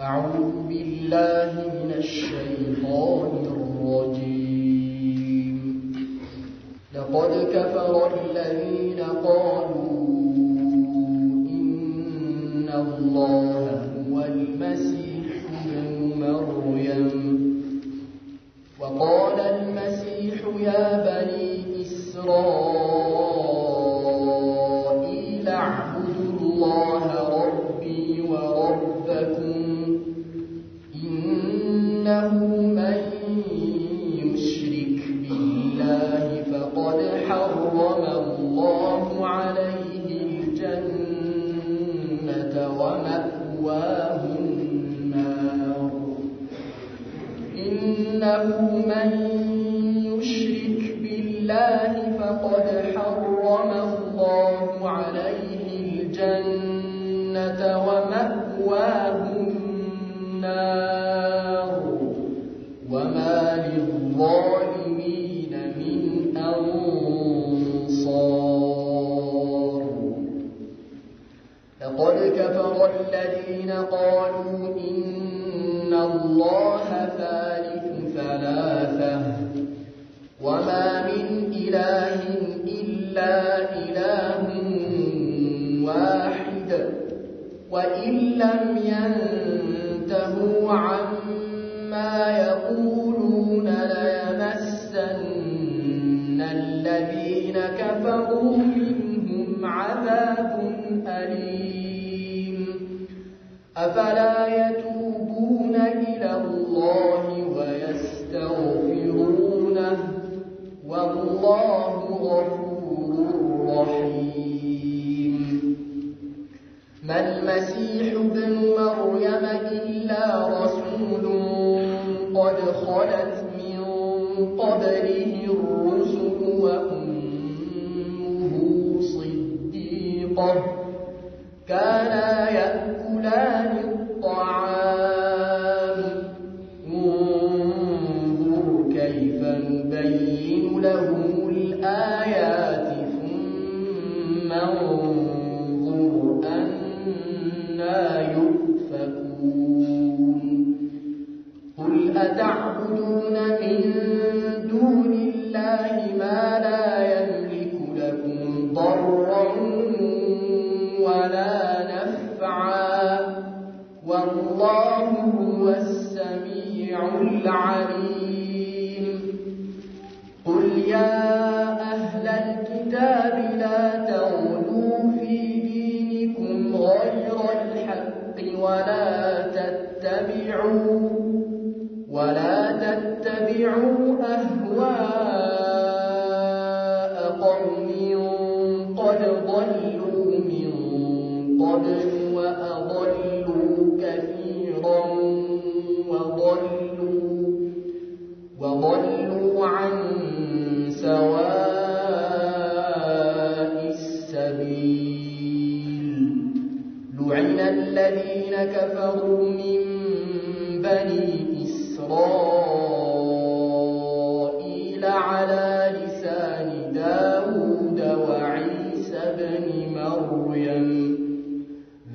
أعوذ بالله من الشيطان الرجيم. لقد كفر الذين قالوا إن الله هو المسيح ابن مريم وقال المسيح يا بني إسرائيل اعبدوا الله ربي وربكم إنه من يشرك بالله فقد حرم الله عليه الجنة ومأواه النار إنه من يشرك بالله فقد حرم الله عليه الجنة ومأواه النار وما للظالمين من أنصار. لقد كفر الذين قالوا إن الله ثالث ثلاثة وما من إله إلا إله واحد وإن لم ينتهوا عما يقولون ليمسن الذين كفروا منهم عذاب أليم. أفلا يتوبون إلى الله ويستغفرونه والله غفور رحيم. ما المسيح ابن مريم إلا رسول قد خلت من قبله الرسل وأمه صديقة كانا يأكلان الطعام انظر كيف نبين لهم الآيات ثم انظر أنى يؤفكون. قل أتعبدون من دون الله ما لا يملك لكم ضرا ولا نفعا والله هو السميع العليم. قل يا أهل الكتاب لا تغلوا في دينكم غير الحق ولا تتبعوا أهواء قوم قد ضلوا من قبل وأضلوا كثيرا وضلوا عن سواء السبيل. لعن الذين كفروا من بني إسرائيل على لسان داود وعيسى بن مريم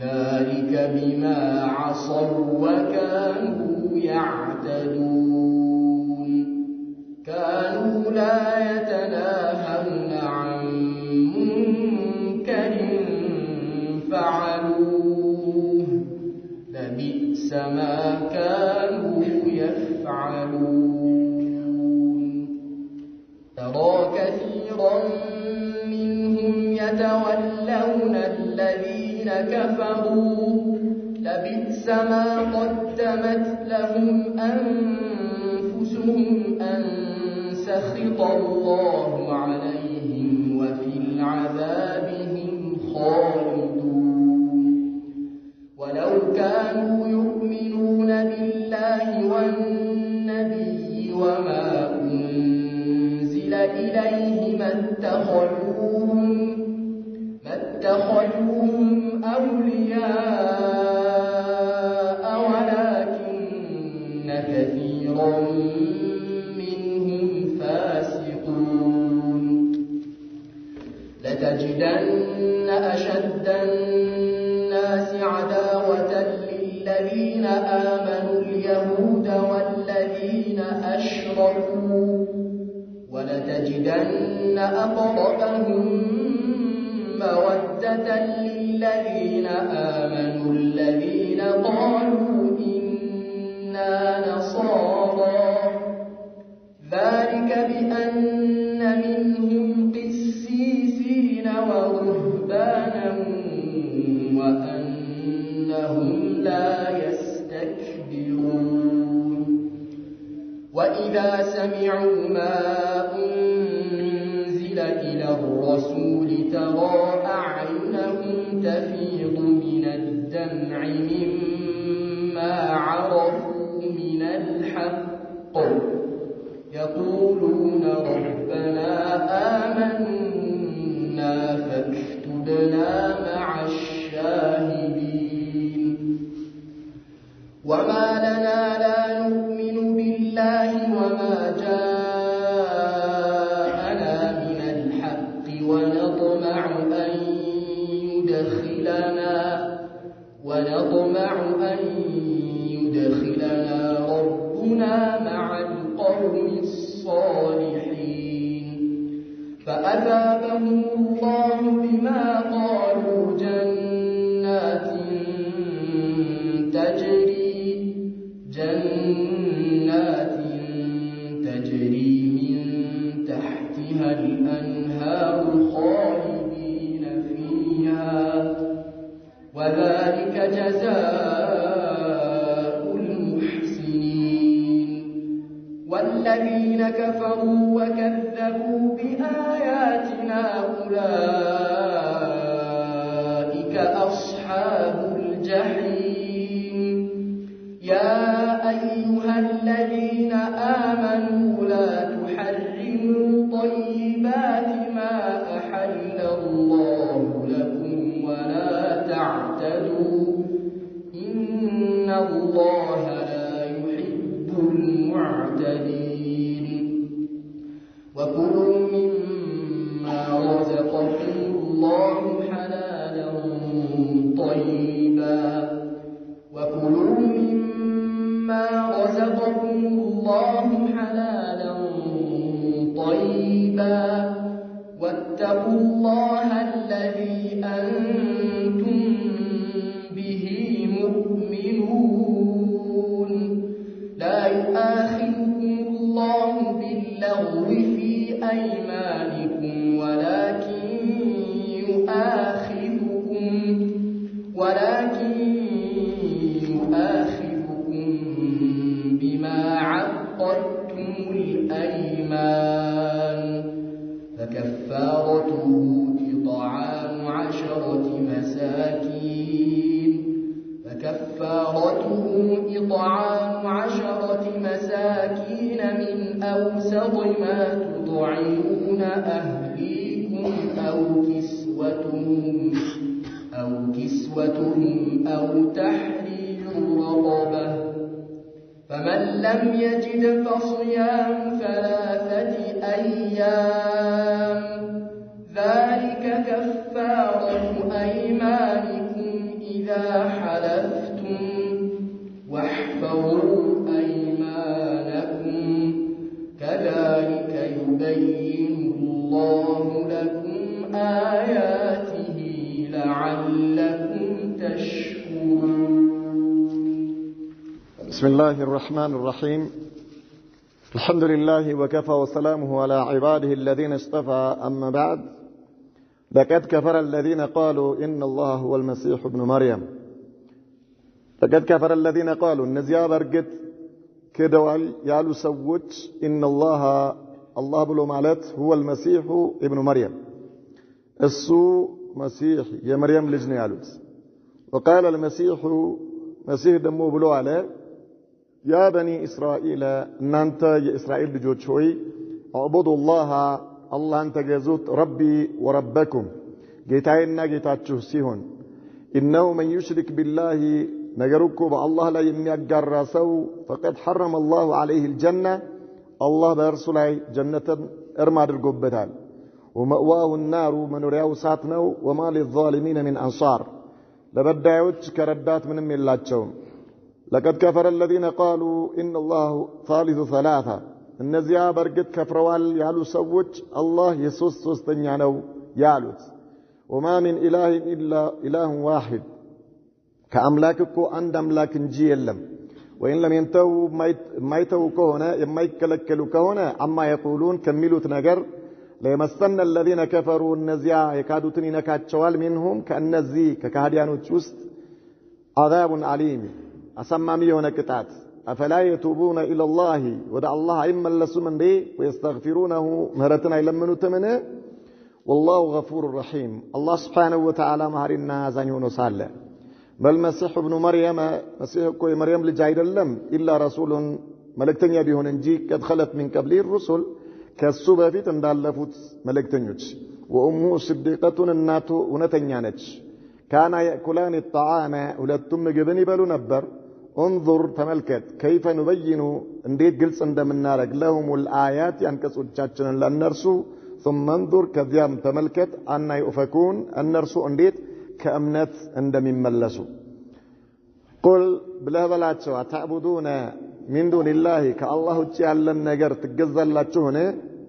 ذلك بما عصوا وكانوا يعتدون. كانوا لا يتناهون عن منكر فعلوه لبئس ما كانوا يفعلون. ترى كثيرا منهم يتولون الذين كفروا لبئس ما قدمت لهم أنفسهم أن سخط الله عليهم وفي العذاب هم خالدون. ولو كانوا يؤمنون بالله والنبي وما أنزل إليه ما اتخذوهم أولياء ولكن كثيرا منهم فاسقون. لتجدن أشد الناس عداوة الذين آمنوا اليهود والذين أشركوا ولتجدن أقربهم مودة للذين آمنوا الذين قالوا إنا نصارى ذلك بأن منهم قسيسين ورهبانا وأنهم لا يستكبرون وإذا سمعوا ما أنزل إلى الرسول ترى أعينهم تفيض من الدمع مما عرفوا من الحق يقولون ربنا آمنا فاكتبنا مع الشاهدين وما لنا لا نؤمن بالله وما جاءنا من الحق ونطمع أن يدخلنا ربنا مع القوم الصالحين فأثابهم الله بما قالوا جنات تجري من تحتها الأنهار خالدين فيها وذلك جزاء المحسنين والذين كفروا وكذبوا بآياتنا أولئك أصحاب الجحيم يا أيها الذين آمنوا لا تحرموا طيبات ما أحل الله لكم ولا تعتدوا إن الله لا يحب المعتدين وكلوا مما رزقكم الله حلالا طيبا واتقوا الله الذي أنتم به مؤمنون لا يؤاخذكم الله باللغو في أيمانكم ولكن يؤاخذكم بما عقدتم الأيمان فكفارته إطعام 10 مساكين من أوسط ما تطعمون أهليكم أو كسوتهم أو تحرير رقبة فمن لم يجد فصيام 3 أيام ذلك كفارة أيمانكم إذا حلفتم واحفظوا أيمانكم كذلك يبين الله لكم آياته لعلكم تشكرون. بسم الله الرحمن الرحيم. الحمد لله وكفى وسلامه على عباده الذين اصطفى أما بعد لقد كفر الذين قالوا إن الله هو المسيح ابن مريم. لقد كفر الذين قالوا النزيا برقت كدوال يالو سوت إن الله بلو مالت هو المسيح ابن مريم السو مسيح يا مريم لجني يالوت. وقال المسيح مسيح دمو بلو عليه يا بني إسرائيل نانت يا إسرائيل لجوت شوي اعبدوا الله أنت جزوت ربي وربكم جيتاينا جيتاتشو سيهون إنه من يشرك بالله نجركم بالله لا يميقر راسو فقد حرم الله عليه الجنة الله برسوله جنة ارماد القبتال ومأواه النار من رياو ساتنو وما للظالمين من أنصار لبدايوت كردات من ملاتشو لقد كفر الذين قالوا إن الله ثالث ثلاثة النزيا برقد كفروال يالو سوج الله يسوس سوستنيانو يالوت وما من إله إلا إله واحد كأملاككو عند أملاك نجي اللم وإن لم ينتهوا ما يتهوا كهنا ما يكلكلوا كهنا عما يقولون كملوا تنقر ليمسن الذين كفروا النزيا يكادوا تنينكات شوال منهم كالنزي ككهديانو تشوست عذاب عليم أسمى ونكتات أفلا يتوبون إلى الله ودع الله إما لسمن دي ويستغفرونه مهرتنا يلمنوا تمنه والله غفور رحيم الله سبحانه وتعالى مهرنا زانيون وصالة بل مسيح ابن مريم مسيح كوي مريم لجايد اللم إلا رسول ملكتن يبيهن انجي قد خلت من قبل الرسل كالسوبة في تندالفوت ملكتن يج وأمه صديقة الناتو ونتنيانج كان يأكلان الطعام ولتم جبني بلو نبر انظر تملكت كيف نبين انديت قلص اندم النارك لهم الآيات ينكسوا الجاتشن لأنرسو ثم انظر كذيام تملكت أن يؤفكون النرسو انديت كأمنت اندم ملسو قل بلا بلاتشو تعبدون من دون الله كالله تعالى النجر تجزل لاتشونه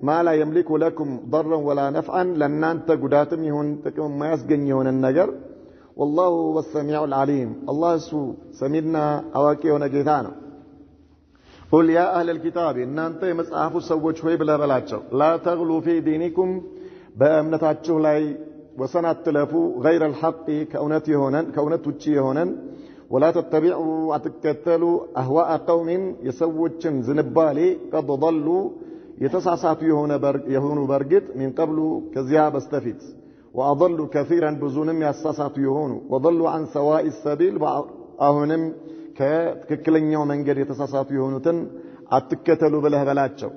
ما لا يملك لكم ضرا ولا نفعا لن انت قداتم يهون تكون ما يسجن يهون النجر والله هو السميع العليم الله سمينا أواكي ونجيثانا قل يا أهل الكتاب إن أنت مسعف السوج شوي بلا بلاتشو لا تغلوا في دينكم بأمنتاتشو لاي وسنة تلفو غير الحق كونت وجيه هنا ولا تتبعوا وتكتلوا أهواء قوم يسوجن زنبالي قد ضلوا يتسعسعوا يهون برقت من قبل كزياب استفيد وأضلوا كثيرا بزونم يساسات يهونوا وضلوا عن سواء السبيل وأهنم ككلن يوم انجر يتساسات يهونوا أتكتلوا بله بلاتشو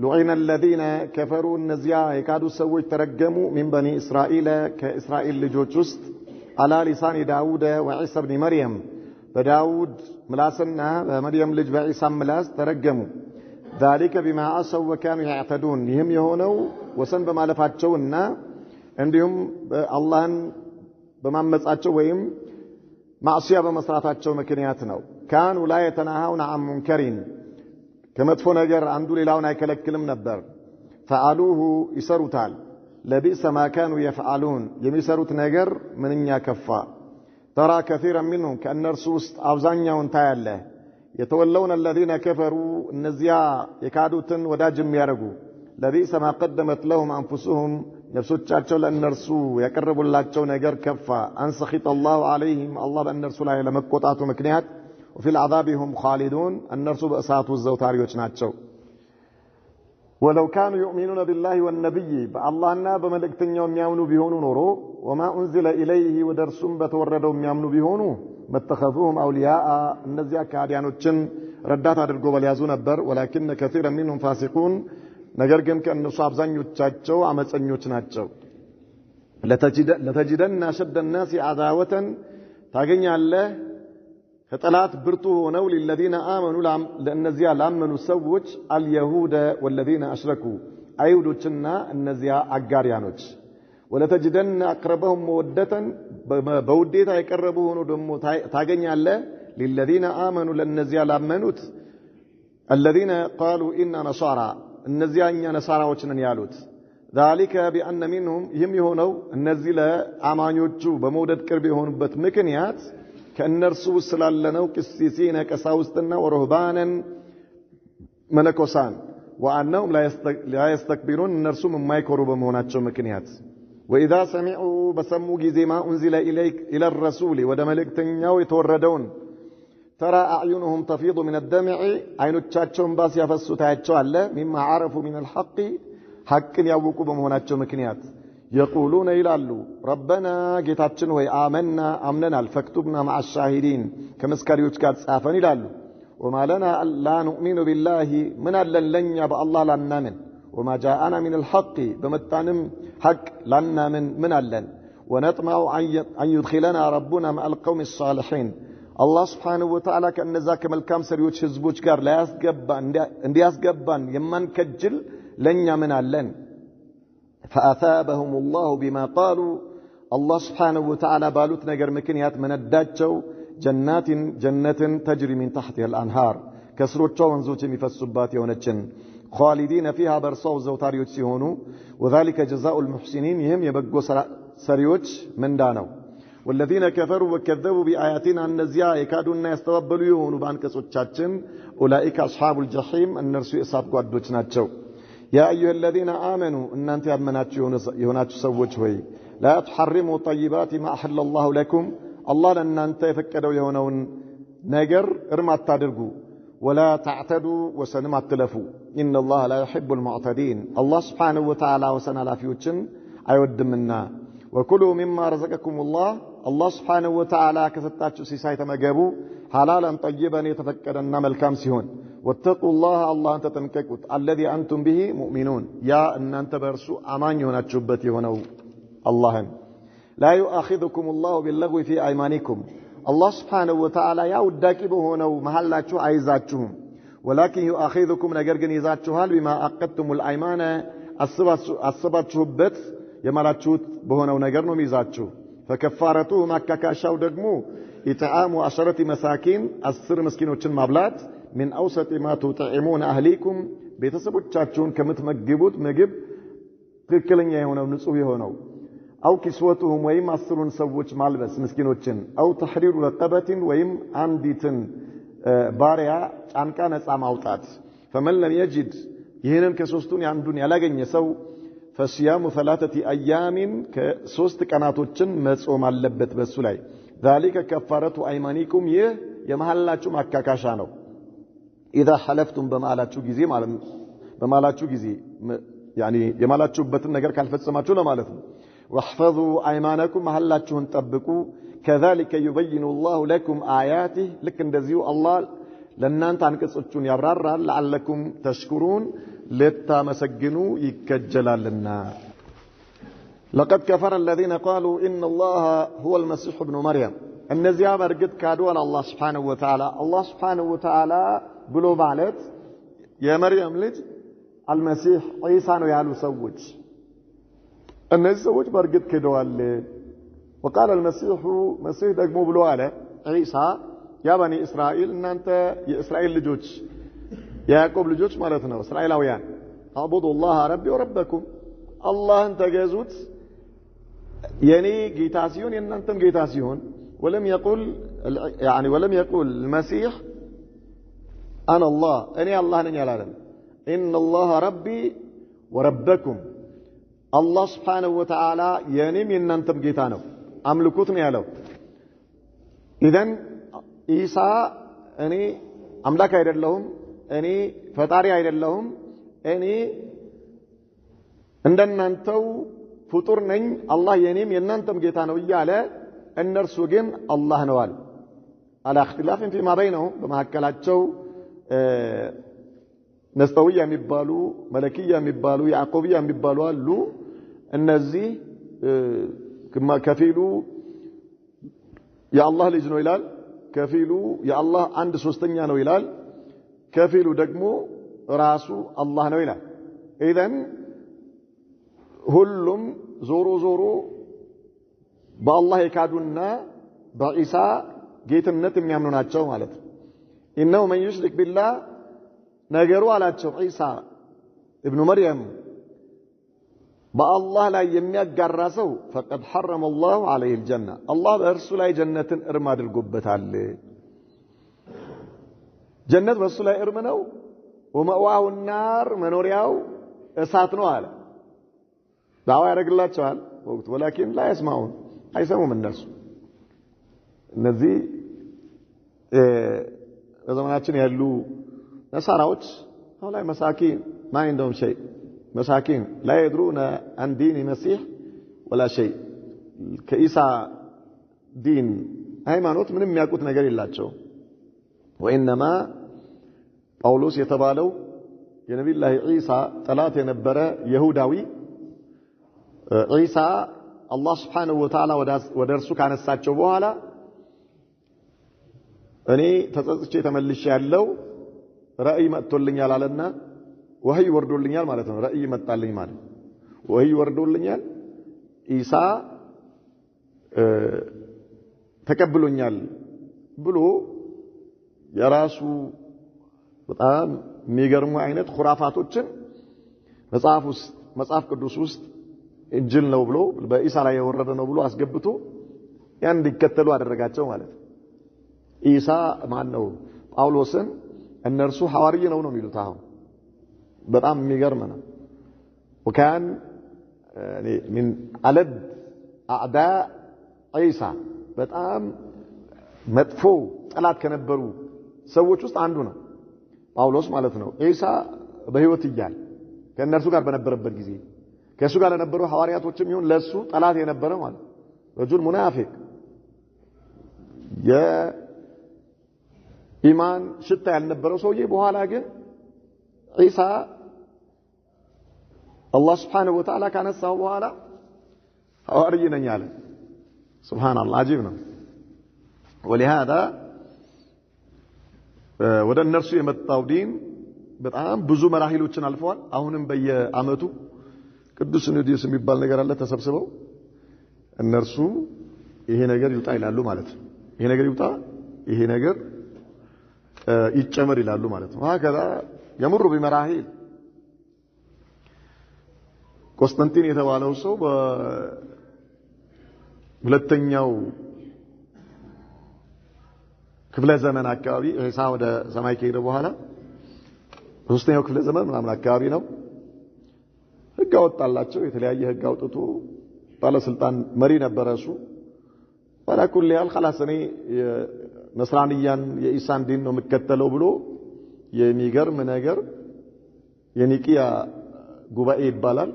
لعن الذين كفروا النزياء يكادوا سوي ترجموا من بني إسرائيل كإسرائيل لجوتشست على لسان داود وعيسى بن مريم فداود ملاسنا مريم لج بعيسى ملاس ترجموا ذلك بما عصوا وكانوا يعتدون يهم يهونوا وسن بما لفاتشونا عندهم الله بمامصاچو ወይም ማዕሲያ በመስራታቸው ምክንያት ነው كانوا لا يتناهون عن منكر ከመጥፎ ነገር አንዱ ሌላውን አይከለክልም ነበር فعلوه ይሰሩታል لبئس ما كانوا يفعلون የሚሰሩት ነገር ምንኛ ከፋ ترى كثيرا منهم كأنرሱ ውስጥ አብዛኛውን ታያለ يتولون الذين كفروا እነዚያ የካዱትን ወዳጅም ያረጉ لبئس ما قدمت لهم أنفسهم نفسوቻቸው ለእነርሱ ያቀርቡላቸው ነገር ከፋ አንሰኺත الله عليهم الله በእነርሱ ላይ ለመቆጣቱ ምክንያት وفي العذاب هم خالدون እነርሱ በእሳቱ ዘውታሪዎች ናቸው ولو كانوا يؤمنون بالله والنبي باللهና በመልእክተኛው የሚያምኑ ቢሆኑ ኖሮ وما انزل اليه ودرسم በተወረደው የሚያምኑ ቢሆኑ متخذوهم اولياء እነዚያ ካዲያኖችን ረዳት አድርጎ በሊያዙ ነበር ولكن كثيرا منهم فاسقون ነገር ግን ከነሱ አብዛኞቻቸው አመፀኞች ናቸው ለተጅደና شد الناس عداوة ታገኛለህ ከጠላት ብርቱ ሆነው للذين آمنوا ለእነዚያ ላመኑ ሰዎች اليهود والذين أشركوا አይሁዶችና እነዚያ አጋሪያኖች ولتجدن أقربهم مودة በውዴታ የቀረቡ ሆኖ ደግሞ ታገኛለህ للذين آمنوا ለእነዚያ ላመኑት الذين قالوا إننا نصارى እነዚያ እኛ ነሳራዎች ነን ያሉት ذلك بأن منهم يهم يهونوا እነዚህ ለአማኞቹ በመውደድ ቅርብ የሆኑበት ምክንያት ከእነርሱ ስላለነው ቅሲሲነ ቀሳውስትና ወሩህባንን መነኮሳን وأنهم لا يستكبرون እነርሱም የማይኮሩ በመሆናቸው ምክንያት وإذا سمعوا بسموا ጊዜ ما أنزل إليك إلى الرسول ወደ መልእክተኛው የተወረደውን ترى أعينهم تفيض من الدمع عينوቻቸውን ባስ ያፈሱታቸው አለ مما عرفوا من الحق حقን ያወቁ በመሆናቸው ምክንያት يقولون ይላሉ ربنا ጌታችን ሆይ آمنا አምነናል فاكتبنا مع الشاهدين ከመስካሪዎች ጋር ጻፈን ይላሉ وما لنا لا نؤمن بالله من لنيا بالله لا نؤمن وما جاءنا من الحق بمتانم حق لا نؤمن من لن ونطمع أن يدخلنا ربنا مع القوم الصالحين الله سبحانه وتعالى كأنذا كملكام سريوች ህዝቦች ጋር እንዲያስገባን የማንከጅል ለኛ ምን አለን فأثابهم الله بما قالوا الله سبحانه وتعالى ባሉት ነገር ምክንያት መነዳቸው جنة تجري من تحتها الأنهار كسروتشا وانزوتي مفسبات يونتشن خالدين فيها برصاو زوتاريوت سيهونو وذلك جزاء المحسنين يهم يبقو سريوت من دانو والذين كفروا وكذبوا بآياتنا النزيا يكادون يستوبلوا يهونو بانكسوتشاتشن أولئك أصحاب الجحيم النرسو إصاب قدوتشناتشو يا أيها الذين آمنوا إن أنت أمنات يوناتشو سوتشوي لا تحرموا طيبات ما أحل الله لكم الله لأن أنت يفكدوا يهونون نجر ارمات تادرقو ولا تعتدوا وسنمات تلفوا إن الله لا يحب المعتدين الله سبحانه وتعالى وسنة لا فيوتشن أيود منا وكلوا مما رزقكم الله سبحانه وتعالى كفتاتشو سيسايت مجابو حلالا طيبا يتفكرن ملكام سيهون واتقوا الله أنت تنككوت الذي أنتم به مؤمنون يا أن أنت برسو أمان يوناتشبتي ونو اللهم لا يؤاخذكم الله باللغو في أيمانكم الله سبحانه وتعالى يا وداكبه هونو محلاتشو عايزاتشهم ولكن يؤاخذكم نجرجن يزاتشوهال بما أقدتم الأيمان الصباتشوبت يمالاتشوت بهونو نجرنو ميزاتشو فكفارته مكاكاشاو دقمو إطعام 10 مساكين 10 مسكينوችን ማብላት من أوسط ما تطعمون أهليكم ቤተሰቦቻችሁን ከምትመግቡት ምግብ ትክክለኛ የሆነው ንጹህ የሆነው أو كسوتهم ويم 10 ሰዎች ማልበስ ምስኪኖችን أو تحرير رقبة ويم አንዲትን ባሪያ ጫንቃ ነፃ ማውጣት فمن لم يجد ይሄንን ከሶስቱን ያንዱን ያላገኘ ሰው فصيام 3 أيام ከ3 ቀናቶችን መጾም አለበት በሱ ላይ ذلك كفارة أيمانكم يمحلاتشو مكاكاشا ነው إذا حلفتم በማላችሁ ጊዜ يعني የማላችሁበትን ነገር ካልፈጸማችሁ ነው ማለት ነው واحفظوا أيمانكم محلاتችሁን ጠብቁ كذلك يبين الله لكم آياته لك እንደዚሁ الله ለእናንተ አንቀጾቹን ያብራራል لعلكم تشكرون ልታመሰግኑ ይከጀላልና لقد كفر الذين قالوا إن الله هو المسيح ابن مريم النزيا برقد كادوا على الله سبحانه وتعالى بلو مالت يا مريم لج المسيح عيسى يالو سوج النزي سوج برقد كدوا وقال مسيح دقمو بلو على عيسى يا بني إسرائيل إن أنت يا إسرائيل لجوج يا يعقوب لجوج مالتنا إسرائيلاويان اعبدوا الله ربي وربكم الله انت جازوت يعني جيتاسيون أنتم جيتاسيون ولم يقول المسيح أنا الله الله نجعلهم إن الله ربي وربكم الله سبحانه وتعالى يعني من أنتم جيتانو أملكوتني علو إذن إيسا أني أملاك أيضا لهم أني فتاري أيضا لهم أني عندنا أنتو فطور نين الله ينيم يننتم جيتانو إياله النرسو جن الله نوال على اختلاف فيما بينهم بمهكلاتشو نستوية مبالو ملكية مبالو يعقوبية مبالو اللو النزي كما كفيلو يا الله لجنو إلال كفيلو يا الله عند سوستنيا نو إلال كفيلو دقمو راسو الله نو إلال إذن ሁሉም ዞሮ በአላህ የካዱና በኢሳ ጌትነት የሚያምኑ ናቸው ማለት ነው إنه من يشرك بالله ነገሩ አላቸው ኢሳ ኢብኑ መርየም በአላህ ላይ የሚያጋራ ሰው فقد حرم الله عليه الجنة الله በእርሱ ላይ ጀነትን እርም አድርጎበታል ጀነት በእርሱ ላይ እርም ነው ومأواه النار መኖሪያው እሳት ነው አለ دعوة يرجلاتشوال ولكن لا يسمعون አይሰሙም እነሱ እነዚህ በዘመናችን ያሉ ነሳራዎች አሁን ላይ መሳኪን ما عندهم شيء مساكين لا يدرون عن دين المسيح ولا شيء ከኢሳ ዲን ሃይማኖት ምንም የሚያውቁት ነገር የላቸው وانما ጳውሎስ የተባለው የነብዩላህ ኢሳ ጠላት የነበረ ይሁዳዊ عيسى الله سبحانه وتعالى ودرسو ካነሳቸው በኋላ እኔ ተጸጽቼ ተመልሼ ያለው ራእይ መጥቶልኛል አለና ወህይ ወርዶልኛል ማለት ነው ራእይ መጣልኝ ማለት ወህይ ወርዶልኛል ኢሳ ተቀብሎኛል ብሎ የራሱ በጣም የሚገርሙ አይነት ኹራፋቶችን መጽሐፍ ቅዱስ ውስጥ እንጅል ነው ብሎ በኢሳ ላይ የወረደ ነው ብሎ አስገብቶ ያን እንዲከተሉ አደረጋቸው ማለት ነው። ኢሳ ማን ነው ጳውሎስን እነርሱ ሐዋርይ ነው የሚሉት። አሁን በጣም የሚገርም ነው። وكان من ألد أعداء عيسى በጣም መጥፎ ጠላት ከነበሩ ሰዎች ውስጥ አንዱ ነው ጳውሎስ ማለት ነው። ኢሳ በህይወት እያለ ከእነርሱ ጋር በነበረበት ጊዜ ከእሱ ጋር ለነበሩ ሐዋርያቶችም ይሁን ለሱ ጠላት የነበረ ማለት ረጁል ሙናፊቅ የኢማን ሽታ ያልነበረው ሰውዬ በኋላ ግን ኢሳ አላህ Subhanahu Wa Ta'ala ካነሳው በኋላ ሐዋርይ ነኝ አለ። ሱብሃንአላህ አጂብ ነው። ولهذا ወደ እነርሱ የመጣው ዲን በጣም ብዙ መራሂሎችን አልፈዋል። አሁንም በየአመቱ ቅዱስ ሲኖዶስ የሚባል ነገር አለ። ተሰብስበው እነርሱ ይሄ ነገር ይውጣ ይላሉ ማለት ነው። ይሄ ነገር ይውጣ፣ ይሄ ነገር ይጨመር ይላሉ ማለት ነው። هكذا يمر بمراحل ኮንስታንቲን የተባለው ሰው በሁለተኛው ክፍለ ዘመን አካባቢ ኢሳ ወደ ሰማይ ከሄደ በኋላ ሶስተኛው ክፍለ ዘመን ምናምን አካባቢ ነው ህግ አወጣላቸው። የተለያየ ህግ አውጥቶ ባለስልጣን መሪ ነበረ እሱ። ወላኩል ያል خلاص እኔ ነስራንያን የኢሳን ዲን ነው የምከተለው ብሎ የሚገርም ነገር የኒቂያ ጉባኤ ይባላል።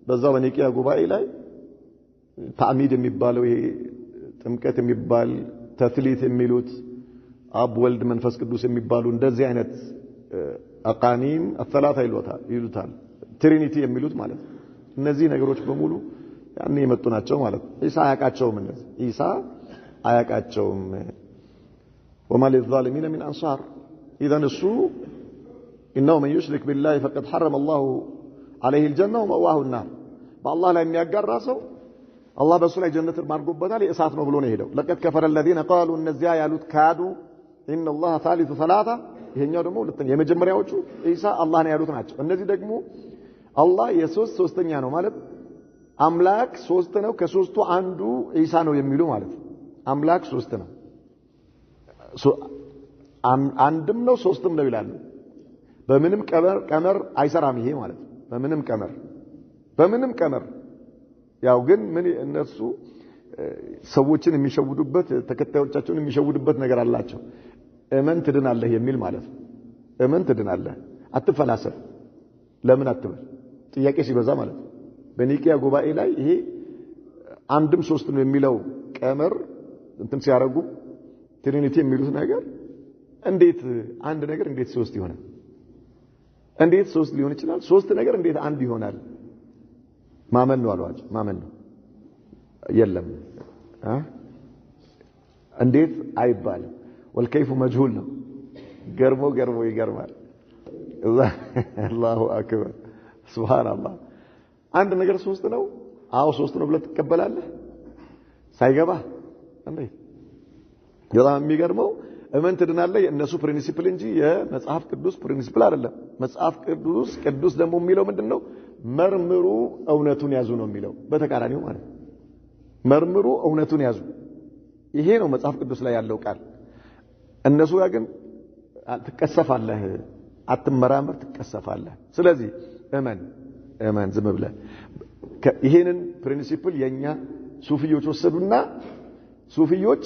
በዛው በኒቂያ ጉባኤ ላይ ታዕሚድ የሚባለው ይሄ ጥምቀት የሚባል ተትሊት የሚሉት አብ ወልድ መንፈስ ቅዱስ የሚባሉ እንደዚህ አይነት አቃኒም አثلاثه ይሉታል ትሪኒቲ የሚሉት ማለት ነው። እነዚህ ነገሮች በሙሉ ያኔ የመጡ ናቸው ማለት ነው። ኢሳ አያቃቸውም። እነዚህ ኢሳ አያቃቸውም። وما للظالمين من انصار اذا السوء انه من يشرك بالله فقد حرم الله عليه الجنه ومأواه النار بالله لا የሚያጋራ ሰው አላህ በሱ ላይ ጀነትን ማርጎበታል የእሳት ነው ብሎ ነው ሄደው። ለቀድ ከፈረ الذين قالوا እነዚያ ያሉት ካዱ ان الله ثالث ثلاثه ይሄኛው ደግሞ ሁለተኛ የመጀመሪያዎቹ ኢሳ አላህ ነው ያሉት ናቸው። እነዚህ ደግሞ አላህ ሶስተኛ ነው ማለት አምላክ ሶስት ነው ከሶስቱ አንዱ ኢሳ ነው የሚሉ ማለት ነው። አምላክ ሶስት ነው አንድም ነው ሶስትም ነው ይላሉ። በምንም ቀመር አይሰራም ይሄ ማለት ነው። በምንም ቀመር ያው ግን ምን እነሱ ሰዎችን የሚሸውዱበት ተከታዮቻቸውን የሚሸውዱበት ነገር አላቸው። እመን ትድናለህ የሚል ማለት ነው። እመን ትድናለህ አትፈላሰፍ ለምን አትበል ጥያቄ ሲበዛ ማለት ነው። በኒቂያ ጉባኤ ላይ ይሄ አንድም ሶስት ነው የሚለው ቀመር እንትን ሲያረጉ ትሪኒቲ የሚሉት ነገር እንዴት አንድ ነገር እንዴት ሶስት ይሆናል? እንዴት ሶስት ሊሆን ይችላል? ሶስት ነገር እንዴት አንድ ይሆናል? ማመን ነው አሏቸው። ማመን ነው የለም እንዴት አይባልም። والكيف مجهول ነው። ገርሞ ይገርማል። አላሁ አክበር ሱብሃንአላህ። አንድ ነገር ሶስት ነው አዎ ሶስት ነው ብለህ ትቀበላለህ ሳይገባ እንዴ? በጣም የሚገርመው እመን ትድናለህ የእነሱ ፕሪንሲፕል እንጂ የመጽሐፍ ቅዱስ ፕሪንሲፕል አይደለም። መጽሐፍ ቅዱስ ደግሞ የሚለው ምንድነው? መርምሩ እውነቱን ያዙ ነው የሚለው። በተቃራኒው ማለት መርምሩ እውነቱን ያዙ። ይሄ ነው መጽሐፍ ቅዱስ ላይ ያለው ቃል። እነሱ ጋር ግን ትቀሰፋለህ፣ አትመራመር፣ ትቀሰፋለህ። ስለዚህ እመን ዝም ብለህ ይሄንን ፕሪንሲፕል የኛ ሱፊዮች ወሰዱና ሱፊዮች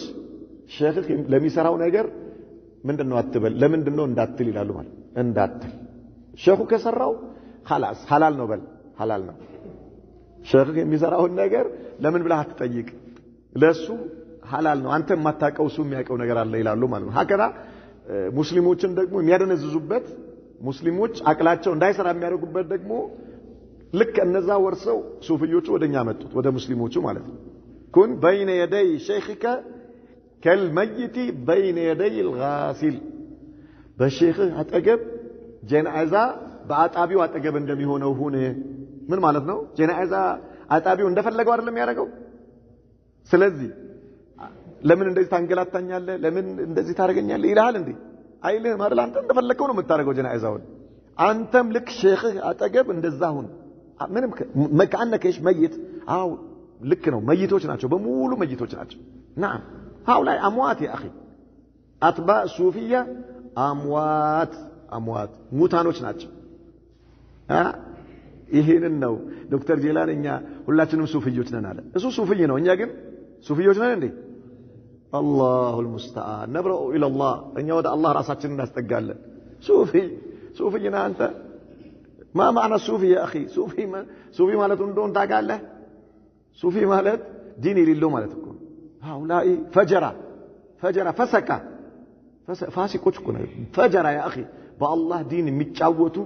ሼክ ለሚሰራው ነገር ምንድነው አትበል ለምንድነው እንዳትል ይላሉ ማለት እንዳትል ሼኹ ከሰራው خلاص ሐላል ነው በል ሐላል ነው። ሼክ የሚሰራው ነገር ለምን ብለህ አትጠይቅ ለሱ ሐላል ነው አንተ የማታውቀው እሱ የሚያውቀው ነገር አለ ይላሉ ማለት ነው። ሀከራ ሙስሊሞችን ደግሞ የሚያደነዝዙበት ሙስሊሞች አቅላቸው እንዳይሰራ የሚያደርጉበት ደግሞ ልክ እነዛ ወርሰው ሱፊዮቹ ወደኛ መጡት ወደ ሙስሊሞቹ ማለት ነው። ኩን በይነ የደይ ሼኽከ ከልመይት በይነ የደይ الغاسل በሼኽ አጠገብ ጀናዛ በአጣቢው አጠገብ እንደሚሆነው ሁን። ምን ማለት ነው? ጀናዛ አጣቢው እንደፈለገው አይደለም ያደርገው። ስለዚህ ለምን እንደዚህ ታንገላታኛለህ ለምን እንደዚህ ታረጋኛለህ ይልሃል እንዴ አይልህም አይደል አንተ እንደፈለከው ነው የምታረገው ጀናዛውን አንተም ልክ ሼኽህ አጠገብ እንደዛ ሁን ምንም መካነከሽ መይት አው ልክ ነው መይቶች ናቸው በሙሉ መይቶች ናቸው نعم هؤلاء اموات يا اخي اتباع الصوفيه اموات ሙታኖች ናቸው ይሄንን ነው ዶክተር ጄላን እኛ ሁላችንም ሱፊዮች ነን አለ እሱ ሱፊይ ነው እኛ ግን ሱፊዮች ነን እንዴ الله المستعان نبرأ الى الله እኛ ወደ አላህ ራሳችንን እናስጠጋለን ሱፊይና አንተ ما معنى الصوفي يا اخي صوفي ማለት እንደሆነ ታውቃለህ ሱፊ ማለት ዲን የሌለው ማለት እኮ هؤلاء فجر فاسقዎች እኮ ነው فجر يا اخي በአላህ ዲን የሚጫወቱ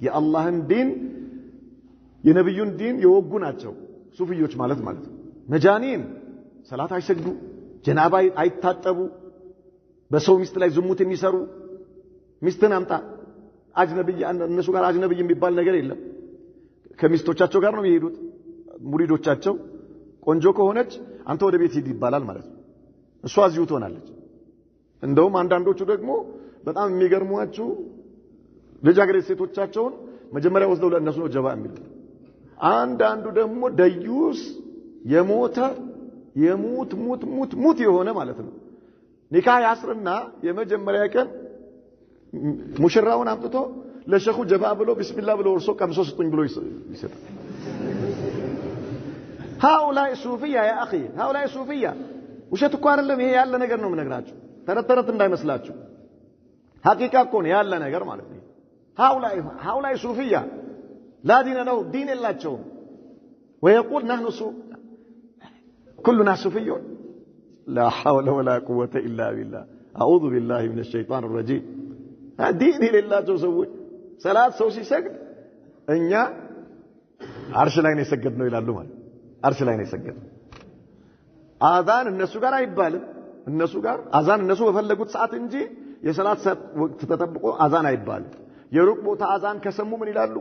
የአላህን ዲን የነብዩን ዲን የወጉ ናቸው ሱፊዮች ማለት መጃኒን ሰላት አይሰግዱ ጀናባ አይታጠቡ በሰው ሚስት ላይ ዝሙት የሚሰሩ ሚስትን አምጣ አጅነብይ እነሱ ጋር አጅነብይ የሚባል ነገር የለም ከሚስቶቻቸው ጋር ነው የሚሄዱት ሙሪዶቻቸው ቆንጆ ከሆነች አንተ ወደ ቤት ሂድ ይባላል ማለት ነው እሷ እዚሁ ትሆናለች እንደውም አንዳንዶቹ ደግሞ በጣም የሚገርሟቸው ልጃገረድ ሴቶቻቸውን መጀመሪያ ወስደው ለእነሱ ነው ጀባ የሚሉት አንዳንዱ ደግሞ ደዩስ የሙት የሆነ ማለት ነው ኒካህ ያስርና የመጀመሪያ ቀን ሙሽራውን አምጥቶ ለሸኹ ጀባ ብሎ ቢስሚላህ ብሎ ወርሶ ቀምሶ ስጡኝ ብሎ ይሰጣል هؤلاء صوفيه يا اخي هؤلاء صوفيه ውሸት እኮ አይደለም ይሄ ያለ ነገር ነው የምነግራችሁ ተረት እንዳይመስላችሁ ሐቂቃ እኮ ነው ያለ ነገር ማለት ነው هؤلاء صوفيه لا دين له دين የላቸውም ويقول نحن كلنا صوفيون لا حول ولا قوه الا بالله اعوذ بالله من الشيطان الرجيم دين የሌላቸው ሰዎች ሰላት ሰው ሲሰግድ እኛ አርሽ ላይ ነው የሰገድነው ይላሉ ማለት አርሽ ላይ ነው የሰገድነው አዛን እነሱ ጋር አይባልም እነሱ ጋር አዛን እነሱ በፈለጉት ሰዓት እንጂ የሰላት ሰዓት ወቅት ተጠብቆ አዛን አይባልም የሩቅ ቦታ አዛን ከሰሙ ምን ይላሉ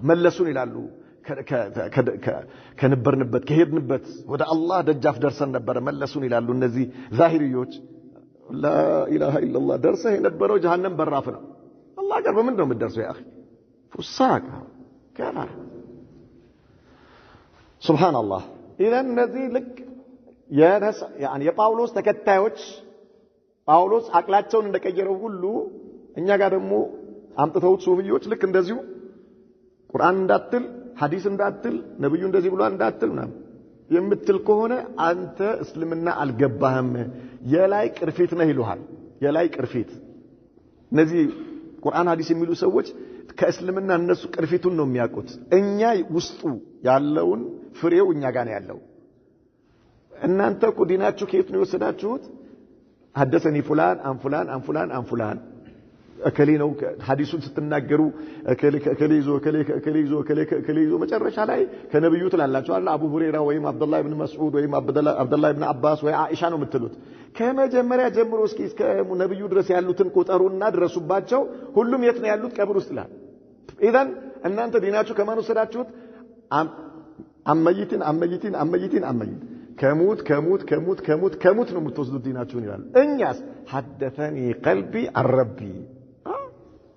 መለሱን ይላሉ ከነበርንበት ከሄድንበት ወደ አላህ ደጃፍ ደርሰን ነበር መለሱን ይላሉ እነዚህ ዛሂሪዮች لا اله الا الله درسه የነበረው ጀሃነም በራፍ ነው አላህ ጋር በምን ነው የምትደርሰው يا اخي فساق كفر سبحان الله اذا الذي لك يعني የጳውሎስ ተከታዮች ጳውሎስ አቅላቸውን እንደቀየረው ሁሉ እኛ ጋር ደግሞ አምጥተውት ሱፊዮች ልክ እንደዚሁ ቁርአን እንዳትል ሐዲስ እንዳትል ነብዩ እንደዚህ ብሏል እንዳትል ነው የምትል ከሆነ አንተ እስልምና አልገባህም የላይ ቅርፊት ነህ ይሉሃል የላይ ቅርፊት እነዚህ ቁርአን ሐዲስ የሚሉ ሰዎች ከእስልምና እነሱ ቅርፊቱን ነው የሚያውቁት እኛ ውስጡ ያለውን ፍሬው እኛ ጋር ነው ያለው እናንተ እኮ ዲናችሁ ከየት ነው የወሰዳችሁት حدثني فلان عن فلان እከሌ ነው ሐዲሱን ስትናገሩ እከሌ ይዞ መጨረሻ ላይ ከነብዩ ትላላችሁ አለ አቡ ሁረይራ ወይም አብዱላህ ኢብኑ መስዑድ ወይም አብዱላህ ኢብኑ አባስ ወይ አኢሻ ነው የምትሉት ከመጀመሪያ ጀምሮ እስከ ነብዩ ድረስ ያሉትን ቁጠሩና ድረሱባቸው ሁሉም የት ነው ያሉት ቀብር ውስጥ ይላል ኢዳን እናንተ ዲናችሁ ከማን ወሰዳችሁት አመይቲን ከሙት ነው የምትወስዱት ዲናችሁን ይላል እኛስ حدثني قلبي عن ربي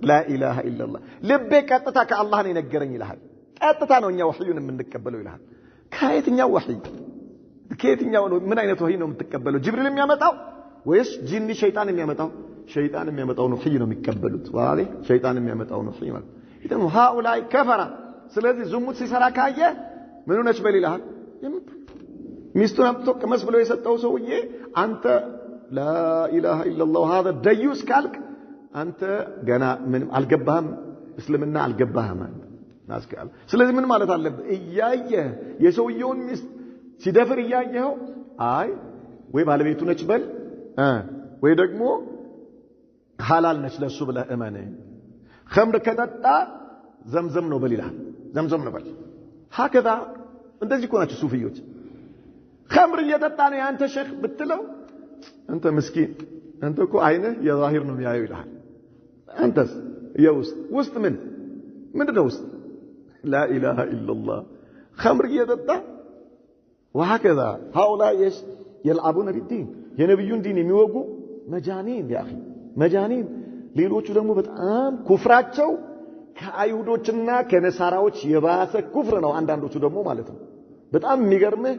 لا اله الا الله ልቤ ቀጥታ ከአላህ ነው የነገረኝ ይላል ቀጥታ ነው እኛ ወህዩን የምንቀበለው ይላል ከየትኛው ነው ምን አይነት ወህይ ነው የምትቀበለው ጅብሪል የሚያመጣው ወይስ ጂኒ ሸይጣን የሚያመጣው ነው ወህይ ነው የሚቀበሉት ዋሌ ሸይጣን የሚያመጣው ነው ወህይ ማለት ይተም هؤلاء كفر ስለዚህ ዝሙት ሲሰራ ካየ ምን ሆነች በሊላህ ሚስቱን አምጥቶ ቀመስ ብሎ የሰጠው ሰውዬ አንተ لا اله الا الله هذا ديوس ካልክ አንተ ገና ምን አልገባህም እስልምና አልገባህም ናስካል ስለዚህ ምን ማለት አለበት እያየ የሰውየውን ሚስት ሲደፍር እያየው አይ ወይ ባለቤቱ ነች በል ወይ ደግሞ ሐላል ነች ለሱ ብለህ እመነ ኸምር ከጠጣ ዘምዘም ነው በል ይላል ዘምዘም ነው በል هكذا እንደዚህ እኮ ናቸው ሱፊዮች ኸምር እየጠጣ ነው ያንተ ሼክ ብትለው አንተ ምስኪን አንተ እኮ አይነህ የዛሂር ነው የሚያየው ይላል አንተስ ውስጥ ምንድነው ውስጥ لا اله الا الله خمر እየጠጣ وهكذا هؤلاء يلعبون بالدين የነብዩን ዲን የሚወጉ መጃኒን ያ اخي መጃኒን ሌሎቹ ደግሞ በጣም ኩፍራቸው ከአይሁዶችና ከነሳራዎች የባሰ ኩፍር ነው አንዳንዶቹ ደግሞ ማለት ነው በጣም የሚገርምህ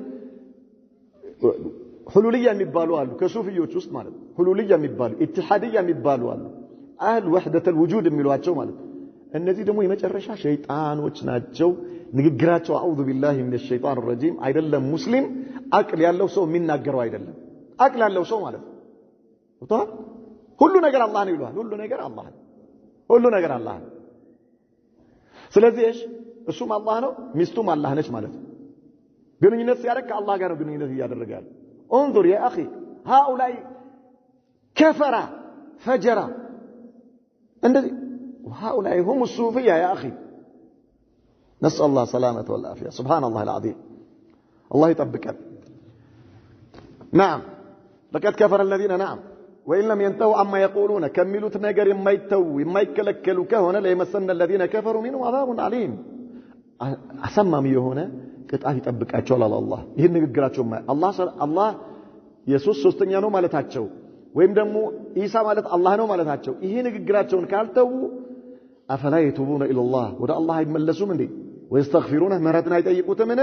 ሁሉልያ የሚባሉ አሉ ከሱፊዮች ውስጥ ማለት ነው ሁሉልያ የሚባሉ ኢትሃድያ የሚባሉ አሉ አህል ወህደተ الوجود የሚሏቸው ማለት ነው እነዚህ ደግሞ የመጨረሻ ሸይጣኖች ናቸው ንግግራቸው አዑዙ ቢላሂ ሚነ ሸይጣን الرجيم አይደለም ሙስሊም አቅል ያለው ሰው የሚናገረው አይደለም አቅል ያለው ሰው ማለት ነው ወጣ ሁሉ ነገር አላህ ነው ይላል ሁሉ ነገር አላህ ነው ሁሉ ነገር አላህ ነው ስለዚህ እሱም አላህ ነው ሚስቱም አላህ ነች ማለት ነው ግንኙነት ሲያደርግ ከአላህ ጋር ነው ግንኙነት እያደረገ ያለው انظر يا اخي هؤلاء كفر فجر እንደዚህ وهؤلاء هم الصوفيه يا اخي نسال الله السلامه والعافيه سبحان الله العظيم الله يطبقنا نعم لقد كفر الذين نعم وان لم ينتهوا عما يقولون كملوا ነገር የማይከለከሉ ከሆነ ለይመሰነ الذين كفروا منهم عذاب عليم አሰማም የሆነ ቅጣት ይጠብቃቸዋል አላህ ይሄን ንግግራቸው አላህ ኢየሱስ ሶስተኛ ነው ማለታቸው ወይም ደግሞ ኢሳ ማለት አላህ ነው ማለታቸው ይሄ ንግግራቸውን ካልተው አፈላ يتوبون الى الله ወደ አላህ አይመለሱም እንዴ ወይስተግፊሩነ ምህረትን አይጠይቁትም እነ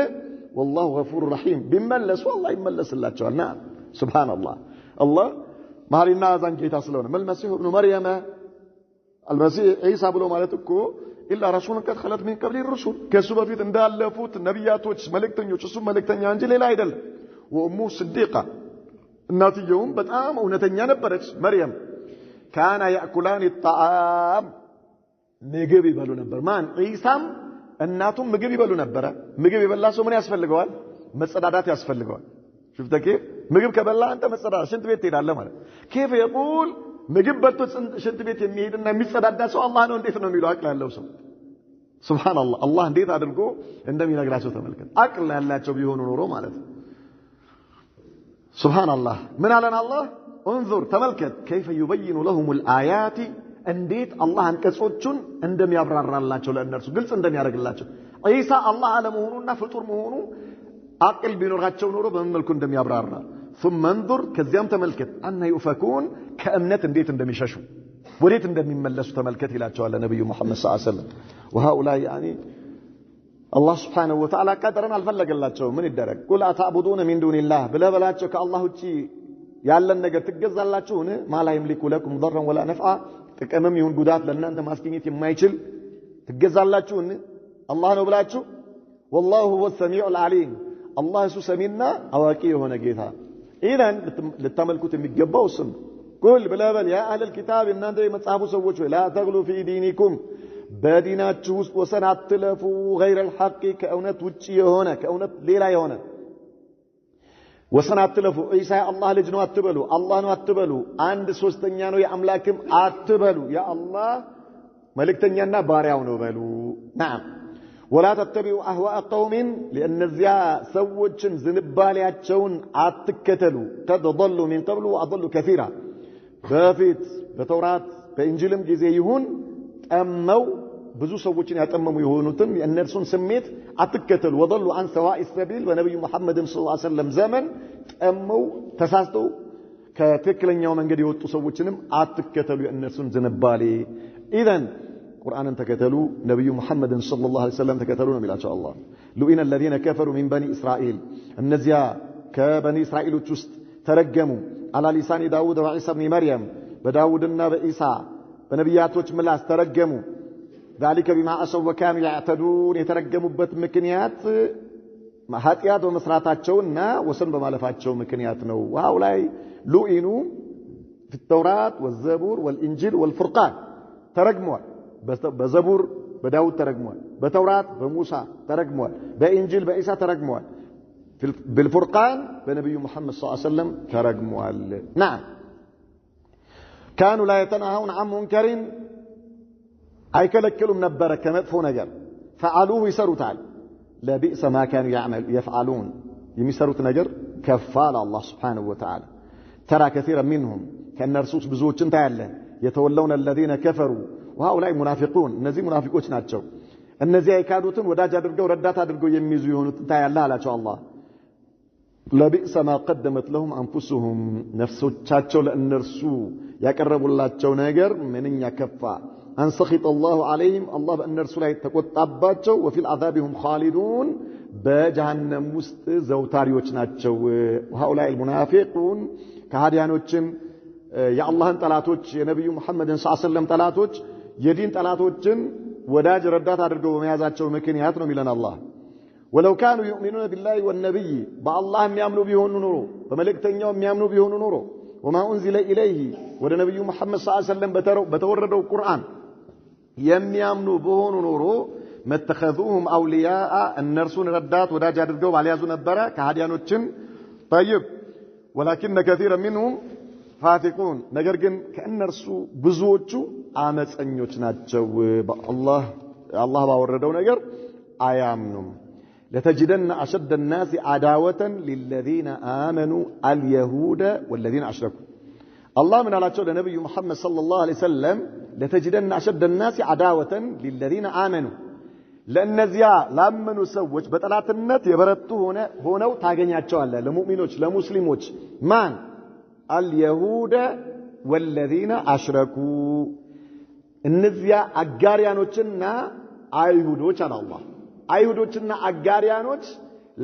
والله غفور رحيم ቢመለሱ አላህ ይመለስላቸዋልና ሱብሃንአላህ አላህ ማሪና አዛን ጌታ ስለሆነ መልመሲሁ ኢብኑ መርየም المسيح عيسى ብሎ ማለት እኮ إلا رسول قد خلت من قبل الرسل كسبب في እንዳለፉት ነብያቶች መልእክተኞች እሱ መልእክተኛ እንጂ ሌላ አይደለም ወኡሙ صديقة እናትየውም በጣም እውነተኛ ነበረች መርየም كان يأكلان الطعام ምግብ ይበሉ ነበር ማን ኢሳም እናቱም ምግብ ይበሉ ነበር ምግብ ይበላ ሰው ምን ያስፈልገዋል መጸዳዳት ያስፈልገዋል شفتك ምግብ ከበላ አንተ መጸዳዳት ሽንት ቤት ትሄዳለህ ማለት كيف يقول ምግብ በልቶ ሽንት ቤት የሚሄድና የሚጸዳዳ ሰው አላህ ነው እንዴት ነው የሚለው አቅል ያለው ሰው ሱብሃንአላህ አላህ እንዴት አድርጎ እንደሚነግራቸው ተመልከት አቅል ያላቸው ቢሆኑ ኖሮ ማለት ነው ሱብሃንአላህ ምን አለን አላህ انظر ተመልከት كيف يبين لهم الآيات እንዴት አላህ አንቀጾቹን እንደሚያብራራላቸው ለእነርሱ ግልጽ እንደሚያደርግላቸው ኢሳ አላህ አለመሆኑና ፍጡር መሆኑ አቅል ቢኖራቸው ኖሮ በምን መልኩ እንደሚያብራራ ثم انظر كذيام تملكت أن يؤفكون كأمنة انديت اندميششوا وريت اندميملسوا تملكت إلى جوال النبي محمد صلى الله عليه وسلم وهؤلاء يعني الله سبحانه وتعالى قدرنا الفلق الله تشوف من الدرج قل أتعبدون من دون الله بلا تشوف الله تشي يعلن النجار تجزا الله تشونه ما لا يملك لكم ضرا ولا نفعا تكمم يهون قدات لأن أنت ماسكيني ما يشل تجزا الله تشونه الله نبلا تشوف والله هو السميع العليم الله سمينا أواكيه هنا جيتها إذن للتملكوت የሚገባው ስም قل بلابل يا أهل الكتاب እናንተ የመጽሐፉ ሰዎች لا تغلوا في دينكم በዲናችሁ ውስጥ ወሰን አትለፉ غير الحق ከእውነት ውጪ የሆነ ከእውነት ሌላ የሆነ ወሰን አትለፉ ኢሳ አላህ ልጅ ነው አትበሉ አላህ ነው አትበሉ አንድ ሶስተኛ ነው የአምላክም አትበሉ ያ አላህ መልእክተኛና ባሪያው ነው በሉ نعم ولا تتبعوا أهواء قوم لأن الزيا سوّجن زنبالياتشون عتكتلوا تضلوا من قبل وأضلوا كثيرا بافيت بتوراة بإنجيلم جزيهون أموا بزو سوّجن يتأمموا يهونتم لأن نرسون سميت عتكتلوا وضلوا عن سواء السبيل ونبي محمد صلى الله عليه وسلم زمن أموا تساستوا كتكلن يوم انجد يوتو سوّجنم عتكتلوا لأن نرسون زنبالي إذن قرآن تكتلوا نبي محمد صلى الله عليه وسلم تكتلون بلا شاء الله لئن الذين كفروا من بني إسرائيل النزيا كبني إسرائيل ترجموا على لسان داود وعيسى بن مريم بداود النبي عيسى بنبيات ملاس ترجموا ذلك بما عصوا وكانوا يعتدون يترجموا بمكنيات هاتيات ومسراتاتشونا وسن بمالفاتشو مكنيات نو وهؤلاء لئنوا في التوراة والزبور والإنجيل والفرقان ترجموا بزبور بداود ترجموال بتوراة بموسى ترجموال بإنجيل بإيسى ترجموال بالفرقان بنبي محمد صلى الله عليه وسلم ترجموال نعم كانوا لا يتناهون عن منكر أي كلكلوا من البركة مدفو نجر فعلوه يسروا تعالى لا بئس ما كانوا يفعلون يمسروا نجر كفال الله سبحانه وتعالى ترى كثيرا منهم كأن رسوس بزوج تعالى يتولون الذين كفروا وهؤلاء منافقون እነዚህ ሙናፊቆች ናቸው እነዚህ አይካዱትን ወዳጅ አድርገው ረዳት አድርገው የሚይዙ ይሆኑት ታያለህ አላቸው አላህ لبئس ما قدمت لهم أنفسهم نفسوቻቸው ለእነርሱ ያቀረቡላቸው ነገር ምንኛ ከፋ أن سخط الله عليهم الله በእነርሱ ላይ ተቆጣባቸው وفي العذاب هم خالدون በጀሃነም ውስጥ ዘውታሪዎች ናቸው وهؤلاء المنافقون ከሃዲያኖችም የአላህን ጠላቶች የነብዩ መሐመድን ሰለላሁ ዐለይሂ ወሰለም ጠላቶች የዲን ጠላቶችን ወዳጅ ረዳት አድርገው በመያዛቸው ምክንያት ነው ሚለን አላህ ولو كانوا يؤمنون بالله والنبي بالله የሚያምኑ ቢሆኑ ኖሮ በመልእክተኛው የሚያምኑ ቢሆኑ ኖሮ وما انزل اليه ወደ ነብዩ መሐመድ ሰለላሁ ዐለይሂ ወሰለም በተወረደው ቁርአን የሚያምኑ ቢሆኑ ኖሮ متخذوهم اولياء النرسون ردات ወዳጅ አድርገው ባልያዙ ነበር ከሃዲያኖችን طيب ولكن كثيرا منهم فاسقون ነገር ግን ከእነርሱ ብዙዎቹ አመፀኞች ናቸው አላህ ባወረደው ነገር አያምኑም لتجدن أشد الناس عداوة للذين آمنوا اليهود والذين أشركوا الله من على شؤون النبي محمد صلى الله عليه وسلم لتجدن أشد الناس عداوة للذين آمنوا لأن زياء لما نسوج بطلات النت يبرتو هنا وتاقنياتشو الله لمؤمنوش لمسلموش من اليهود والذين أشركوا النزياء أقاريانوشنا أيهودوش على الله አይሁዶችና አጋሪያኖች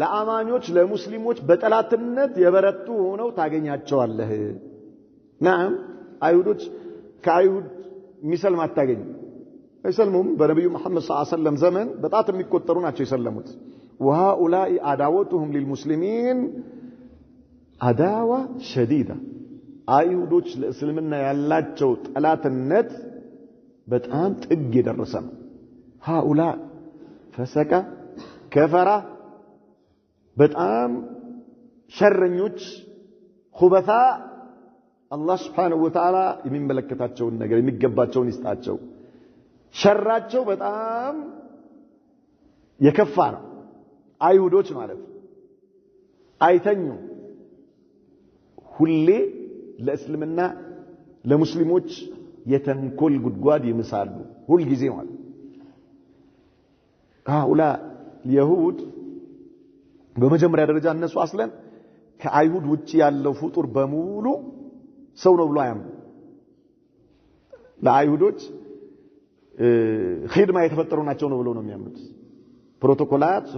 ለአማኞች ለሙስሊሞች በጠላትነት የበረቱ ሆነው ታገኛቸዋለህ نعم አይሁዶች ከአይሁድ ሚሰልም አታገኝ አይሰልሙም በነብዩ መሐመድ ሰለላሁ ዐለይሂ ወሰለም ዘመን በጣት የሚቆጠሩ ናቸው የሰለሙት وهؤلاء عداوتهم للمسلمين عداوة شديدة አይሁዶች ለእስልምና ያላቸው ጠላትነት በጣም ጥግ የደረሰ ነው هؤلاء فسك كفر በጣም ሸረኞች خبثاء الله سبحانه وتعالى የሚመለከታቸውን ነገር የሚገባቸውን ይስጣቸው ሸራቸው በጣም የከፋ ነው አይሁዶች ማለት አይተኙ ሁሌ ለእስልምና ለሙስሊሞች የተንኮል ጉድጓድ ይምሳሉ ሁሉ ጊዜ ማለት هؤلاء اليهود በመጀመሪያ ደረጃ እነሱ አስለን ከአይሁድ ውጪ ያለው ፍጡር በሙሉ ሰው ነው ብሎ አያምኑ ለአይሁዶች ኺድማ የተፈጠሩ ናቸው ነው ብሎ ነው የሚያምኑት ፕሮቶኮላት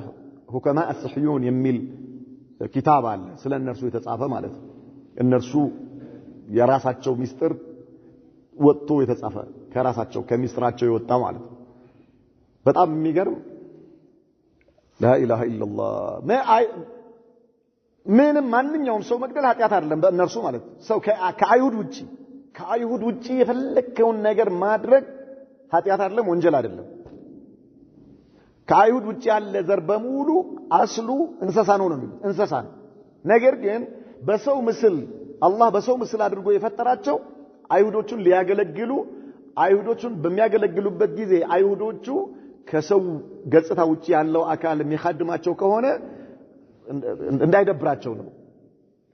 ሁከማ الصحيون የሚል ኪታብ አለ ስለ እነርሱ የተጻፈ ማለት ነው እነርሱ የራሳቸው ሚስጥር ወጥቶ የተጻፈ ከራሳቸው ከሚስጥራቸው የወጣ ማለት ነው በጣም የሚገርም لا اله الا الله ምንም ማንኛውም ሰው መግደል ኃጢያት አይደለም በእነርሱ ማለት ሰው ከአይሁድ ውጪ የፈለከውን ነገር ማድረግ ኃጢያት አይደለም ወንጀል አይደለም ከአይሁድ ውጪ ያለ ዘር በሙሉ አስሉ እንስሳ ነው እንስሳ ነው ነገር ግን በሰው ምስል አላህ በሰው ምስል አድርጎ የፈጠራቸው አይሁዶቹን ሊያገለግሉ አይሁዶቹን በሚያገለግሉበት ጊዜ አይሁዶቹ ከሰው ገጽታ ውጪ ያለው አካል የሚخدማቸው ከሆነ እንዳይደብራቸው ነው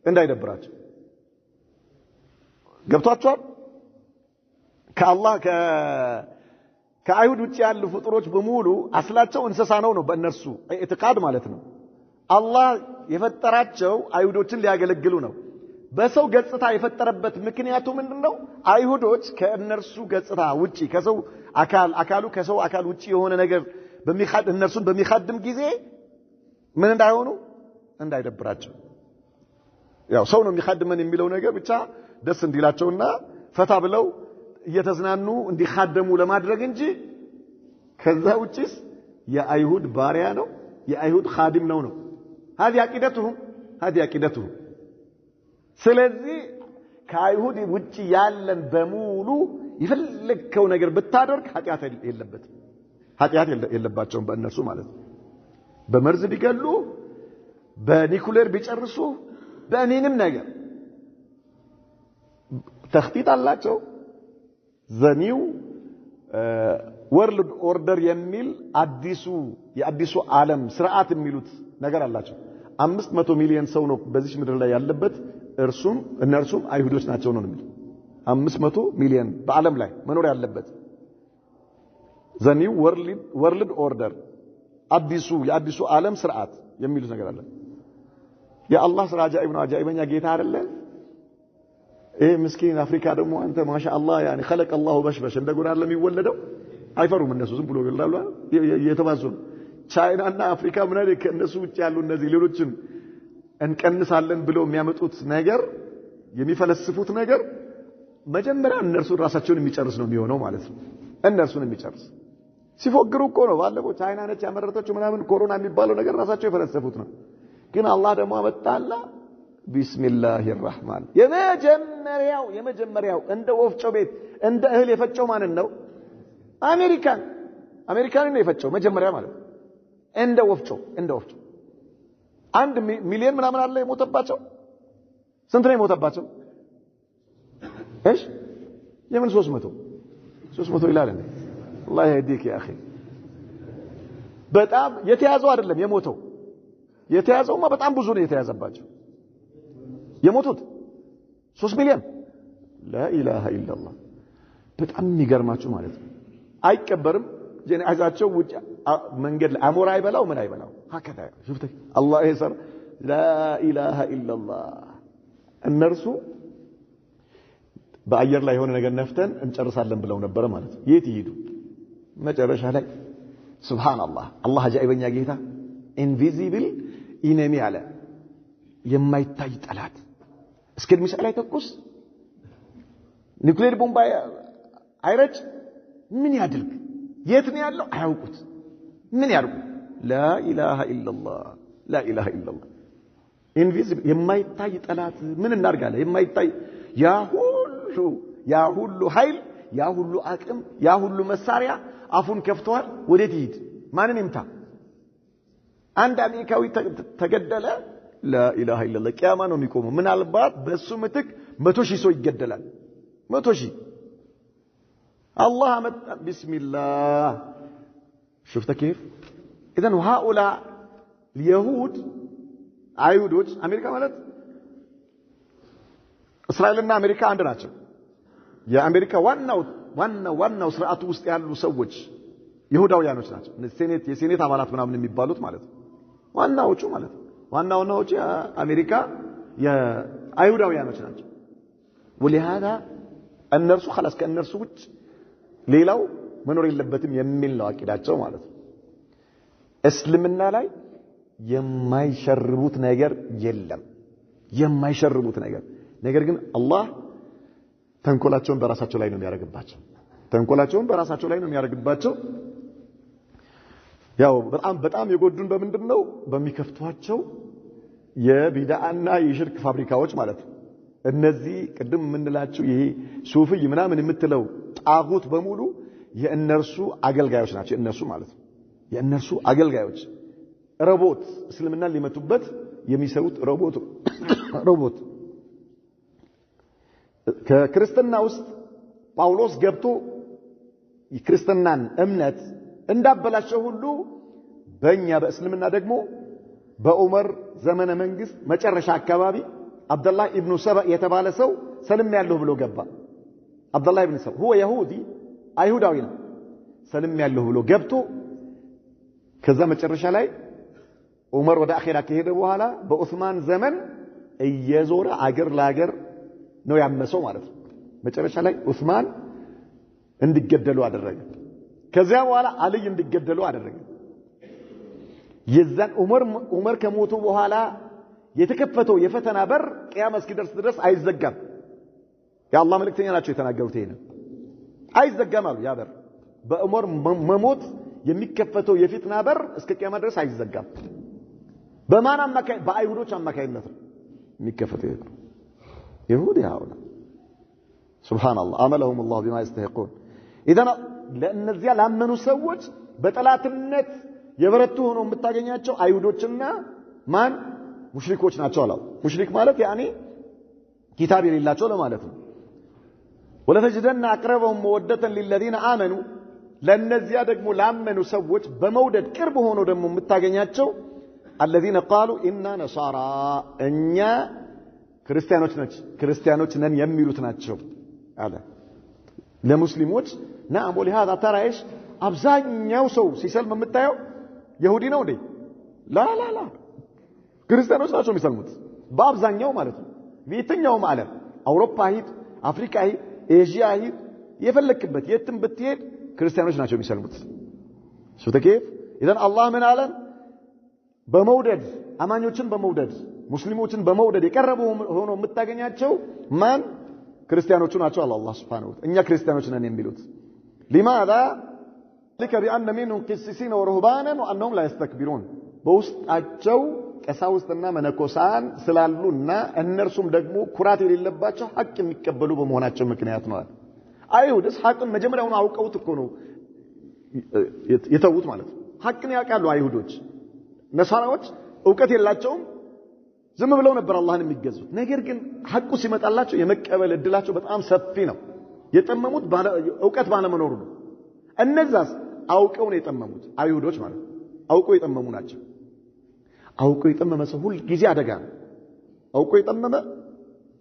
እንዳይደብራቸው ገብቷቸዋል ከአላህ ከአይሁድ ውጪ ያሉ ፍጡሮች በሙሉ አስላቸው እንስሳ ነው በእነርሱ ኢዕቲቃድ ማለት ነው አላህ የፈጠራቸው አይሁዶችን ሊያገለግሉ ነው በሰው ገጽታ የፈጠረበት ምክንያቱ ምንድነው አይሁዶች ከእነርሱ ገጽታ ውጪ ከሰው አካሉ ከሰው አካል ውጪ የሆነ ነገር እነርሱን በሚخدም ጊዜ ምን እንዳይሆኑ እንዳይደብራቸው ያው ሰው ነው የሚخدመን የሚለው ነገር ብቻ ደስ እንዲላቸውና ፈታ ብለው እየተዝናኑ እንዲخدሙ ለማድረግ እንጂ ከዛ ውጪስ የአይሁድ ባሪያ ነው የአይሁድ خادم ነው هذه عقيدتهم ስለዚህ ከአይሁድ ውጪ ያለን በሙሉ ይፈልከው ነገር ብታደርግ ኃጢያት የለባቸውም በእነርሱ ማለት ነው በመርዝ ቢገሉ በኒኩሌር ቢጨርሱ በእኔንም ነገር ተخطيط አላቸው ዘኒው ወርልድ ኦርደር የሚል የአዲሱ ዓለም ስርዓት የሚሉት ነገር አላቸው 500 ሚሊዮን ሰው ነው በዚህ ምድር ላይ ያለበት እነርሱም አይሁዶች ናቸው ነው የሚል 500 ሚሊዮን በዓለም ላይ መኖር ያለበት ዘኒው ወርልድ ኦርደር የአዲሱ ዓለም ስርዓት የሚሉት ነገር አለ የአላህ ስራ አጃኢብ ነው። አጃኢበኛ ጌታ አይደለ? ምስኪን አፍሪካ ደግሞ አንተ ማሻአላህ ያኒ خلق الله በሽበሽ እንደጎራ ለሚወለደው አይፈሩም እነሱ ዝም ብሎ ይላሉ የተባዙ ቻይናና አፍሪካ ምን አይነት ከነሱ ውጭ ያሉ እነዚህ ሌሎችን እንቀንሳለን ብለው የሚያመጡት ነገር የሚፈለስፉት ነገር መጀመሪያ እነርሱ ራሳቸውን የሚጨርስ ነው የሚሆነው ማለት ነው። እነርሱን የሚጨርስ ሲፎግሩ እኮ ነው ባለፈው ቻይና ነች ያመረተችው ምናምን ኮሮና የሚባለው ነገር ራሳቸው የፈለሰፉት ነው። ግን አላህ ደግሞ አመጣላ ቢስሚላሂር ረህማን የመጀመሪያው እንደ ወፍጮ ቤት እንደ እህል የፈጨው ማንን ነው? አሜሪካን ነው የፈጨው መጀመሪያ ማለት እንደ ወፍጮ 1 ሚሊዮን ምናምን አለ የሞተባቸው። ስንት ነው የሞተባቸው? ايش የምን 300 ይላል እንዴ? الله يهديك يا اخي። በጣም የተያዘው አይደለም የሞተው። የተያዘውማ በጣም ብዙ ነው የተያዘባቸው። የሞቱት 3 ሚሊዮን لا اله الا الله። በጣም የሚገርማችሁ ማለት ነው አይቀበርም ጀናዛቸው ውጭ መንገድ አሞራ አይበላው ምን አይበላው ሀከታ شفت الله يسر لا اله الا الله። እነርሱ በአየር ላይ የሆነ ነገር ነፍተን እንጨርሳለን ብለው ነበር ማለት ነው። የት ይሄዱ መጨረሻ ላይ ሱብሃንአላህ አላህ አጃኢበኛ ጌታ ኢንቪዚብል ኢነሚ አለ የማይታይ ጠላት እስከ ሚሳኤል አይተኩስ ኒውክሌር ቦምብ አይረጭ ምን ያድርግ የት ነው ያለው አያውቁት ምን ያርጉ لا اله الا الله لا اله الا الله ኢንቪዚብል የማይታይ ጠላት ምን እናርጋለን የማይታይ ያ ሁሉ ኃይል ያ ሁሉ አቅም ያ ሁሉ መሳሪያ አፉን ከፍቷል ወዴት ይሄድ ማንን ይምታ? አንድ አሜሪካዊ ተገደለ لا اله الا الله ቂያማ ነው የሚቆመው። ምናልባት በሱ ምትክ 100,000 ሰው ይገደላል 100,000 الله አመጣ ቢስሚላህ شفت كيف اذا هؤلاء اليهود አይሁዶች አሜሪካ ማለት እስራኤልና አሜሪካ አንድ ናቸው። የአሜሪካ ዋናው ስርዓቱ ውስጥ ያሉ ሰዎች ይሁዳውያኖች ናቸው። የሴኔት አባላት ምናምን የሚባሉት ማለት ነው። ዋናዎቹ የአሜሪካ የአይሁዳውያኖች ናቸው። ولهذا እነርሱ خلاص ከእነርሱ ውጭ ሌላው መኖር የለበትም የሚል ነው አቂዳቸው ማለት ነው። እስልምና ላይ የማይሸርቡት ነገር የለም የማይሸርቡት ነገር ግን አላህ ተንኮላቸውን በራሳቸው ላይ ነው የሚያደርግባቸው ያው በጣም የጎዱን በምንድነው በሚከፍቷቸው የቢድዓና የሽርክ ፋብሪካዎች ማለት ነው። እነዚህ ቅድም የምንላቸው ይሄ ሱፊይ ምናምን የምትለው ጣጉት በሙሉ የእነርሱ አገልጋዮች ናቸው። እነሱ ማለት ነው የእነርሱ አገልጋዮች ሮቦት እስልምናን ሊመቱበት የሚሰሩት ሮቦት ከክርስትና ውስጥ ጳውሎስ ገብቶ የክርስትናን እምነት እንዳበላሸው ሁሉ በእኛ በእስልምና ደግሞ በዑመር ዘመነ መንግስት መጨረሻ አካባቢ አብዱላህ ኢብኑ ሰባ የተባለ ሰው ሰልም ያለው ብሎ ገባ። አብዱላህ ኢብኑ ሰባ هو يهودي አይሁዳዊ ነው። ሰልም ያለው ብሎ ገብቶ ከዛ መጨረሻ ላይ ዑመር ወደ አኺራ ከሄደ በኋላ በዑስማን ዘመን እየዞረ አገር ለአገር ነው ያመሰው ማለት ነው። መጨረሻ ላይ ዑስማን እንዲገደሉ አደረገ። ከዚያ በኋላ አልይ እንዲገደሉ አደረገ። የዛን ዑመር ከሞቱ በኋላ የተከፈተው የፈተና በር ቂያማ እስኪደርስ ድረስ አይዘጋም። የአላህ መልእክተኛ ናቸው የተናገሩት ይሄን አይዘጋም አሉ። ያ በር በዑመር መሞት የሚከፈተው የፊትና በር እስከ ቂያማ ድረስ አይዘጋም። በማን አማካይ? በአይሁዶች አማካይነት ነው የሚከፈተው። ይሁዲ ያውና ሱብሃንአላህ አመለሁም الله بما يستحقون። اذا ለእነዚያ ላመኑ ሰዎች በጠላትነት የበረቱ ሆነው የምታገኛቸው አይሁዶችና ማን ሙሽሪኮች ናቸው አላው። ሙሽሪክ ማለት ያኒ ኪታብ የሌላቸው ለማለት ነው። ወለተጅደና አቅረበው መወደተን للذين آمنوا ለእነዚያ ደግሞ ላመኑ ሰዎች በመውደድ ቅርብ ሆነው ደግሞ የምታገኛቸው الذين قالوا إنا نصارى እኛ ክርስቲያኖች ነን የሚሉት ናቸው አለ ለሙስሊሞች። نعم ولهذا ترى ايش አብዛኛው ሰው ሲሰልም የምታየው ይሁዲ ነው እንዴ? ላ ክርስቲያኖች ናቸው የሚሰልሙት በአብዛኛው ማለት ነው። በየትኛውም ዓለም አውሮፓ ሂድ፣ አፍሪካ ሂድ፣ ኤዥያ ሂድ፣ የፈለክበት የትም ብትሄድ ክርስቲያኖች ናቸው የሚሰልሙት። ሱተኬፍ ኢዘን አላህ ምን አለን? በመውደድ አማኞችን በመውደድ ሙስሊሞችን በመውደድ የቀረቡ ሆኖ የምታገኛቸው ማን? ክርስቲያኖቹ ናቸው አለ አላህ ሱብሓነሁ ወተዓላ። እኛ ክርስቲያኖች ነን የሚሉት لماذا لك بأن منهم قسيسين ورهبانا وأنهم لا يستكبرون በውስጣቸው ቀሳውስትና መነኮሳን ስላሉና እነርሱም ደግሞ ኩራት የሌለባቸው ሐቅ የሚቀበሉ በመሆናቸው ምክንያት ነው። አይሁድስ ሐቅን መጀመሪያውኑ አውቀውት እኮ ነው የተውት ማለት ነው። ሐቅን ያውቃሉ አይሁዶች። ነሳራዎች ዕውቀት የላቸውም፣ ዝም ብለው ነበር አላህን የሚገዙት። ነገር ግን ሐቁ ሲመጣላቸው የመቀበል እድላቸው በጣም ሰፊ ነው። የጠመሙት ዕውቀት ባለመኖሩ ነው። እነዛስ አውቀው ነው የጠመሙት አይሁዶች ማለት ነው። አውቀው የጠመሙ ናቸው። አውቀው የጠመመ ሰው ሁሉ ጊዜ አደጋ ነው። አውቀው የጠመመ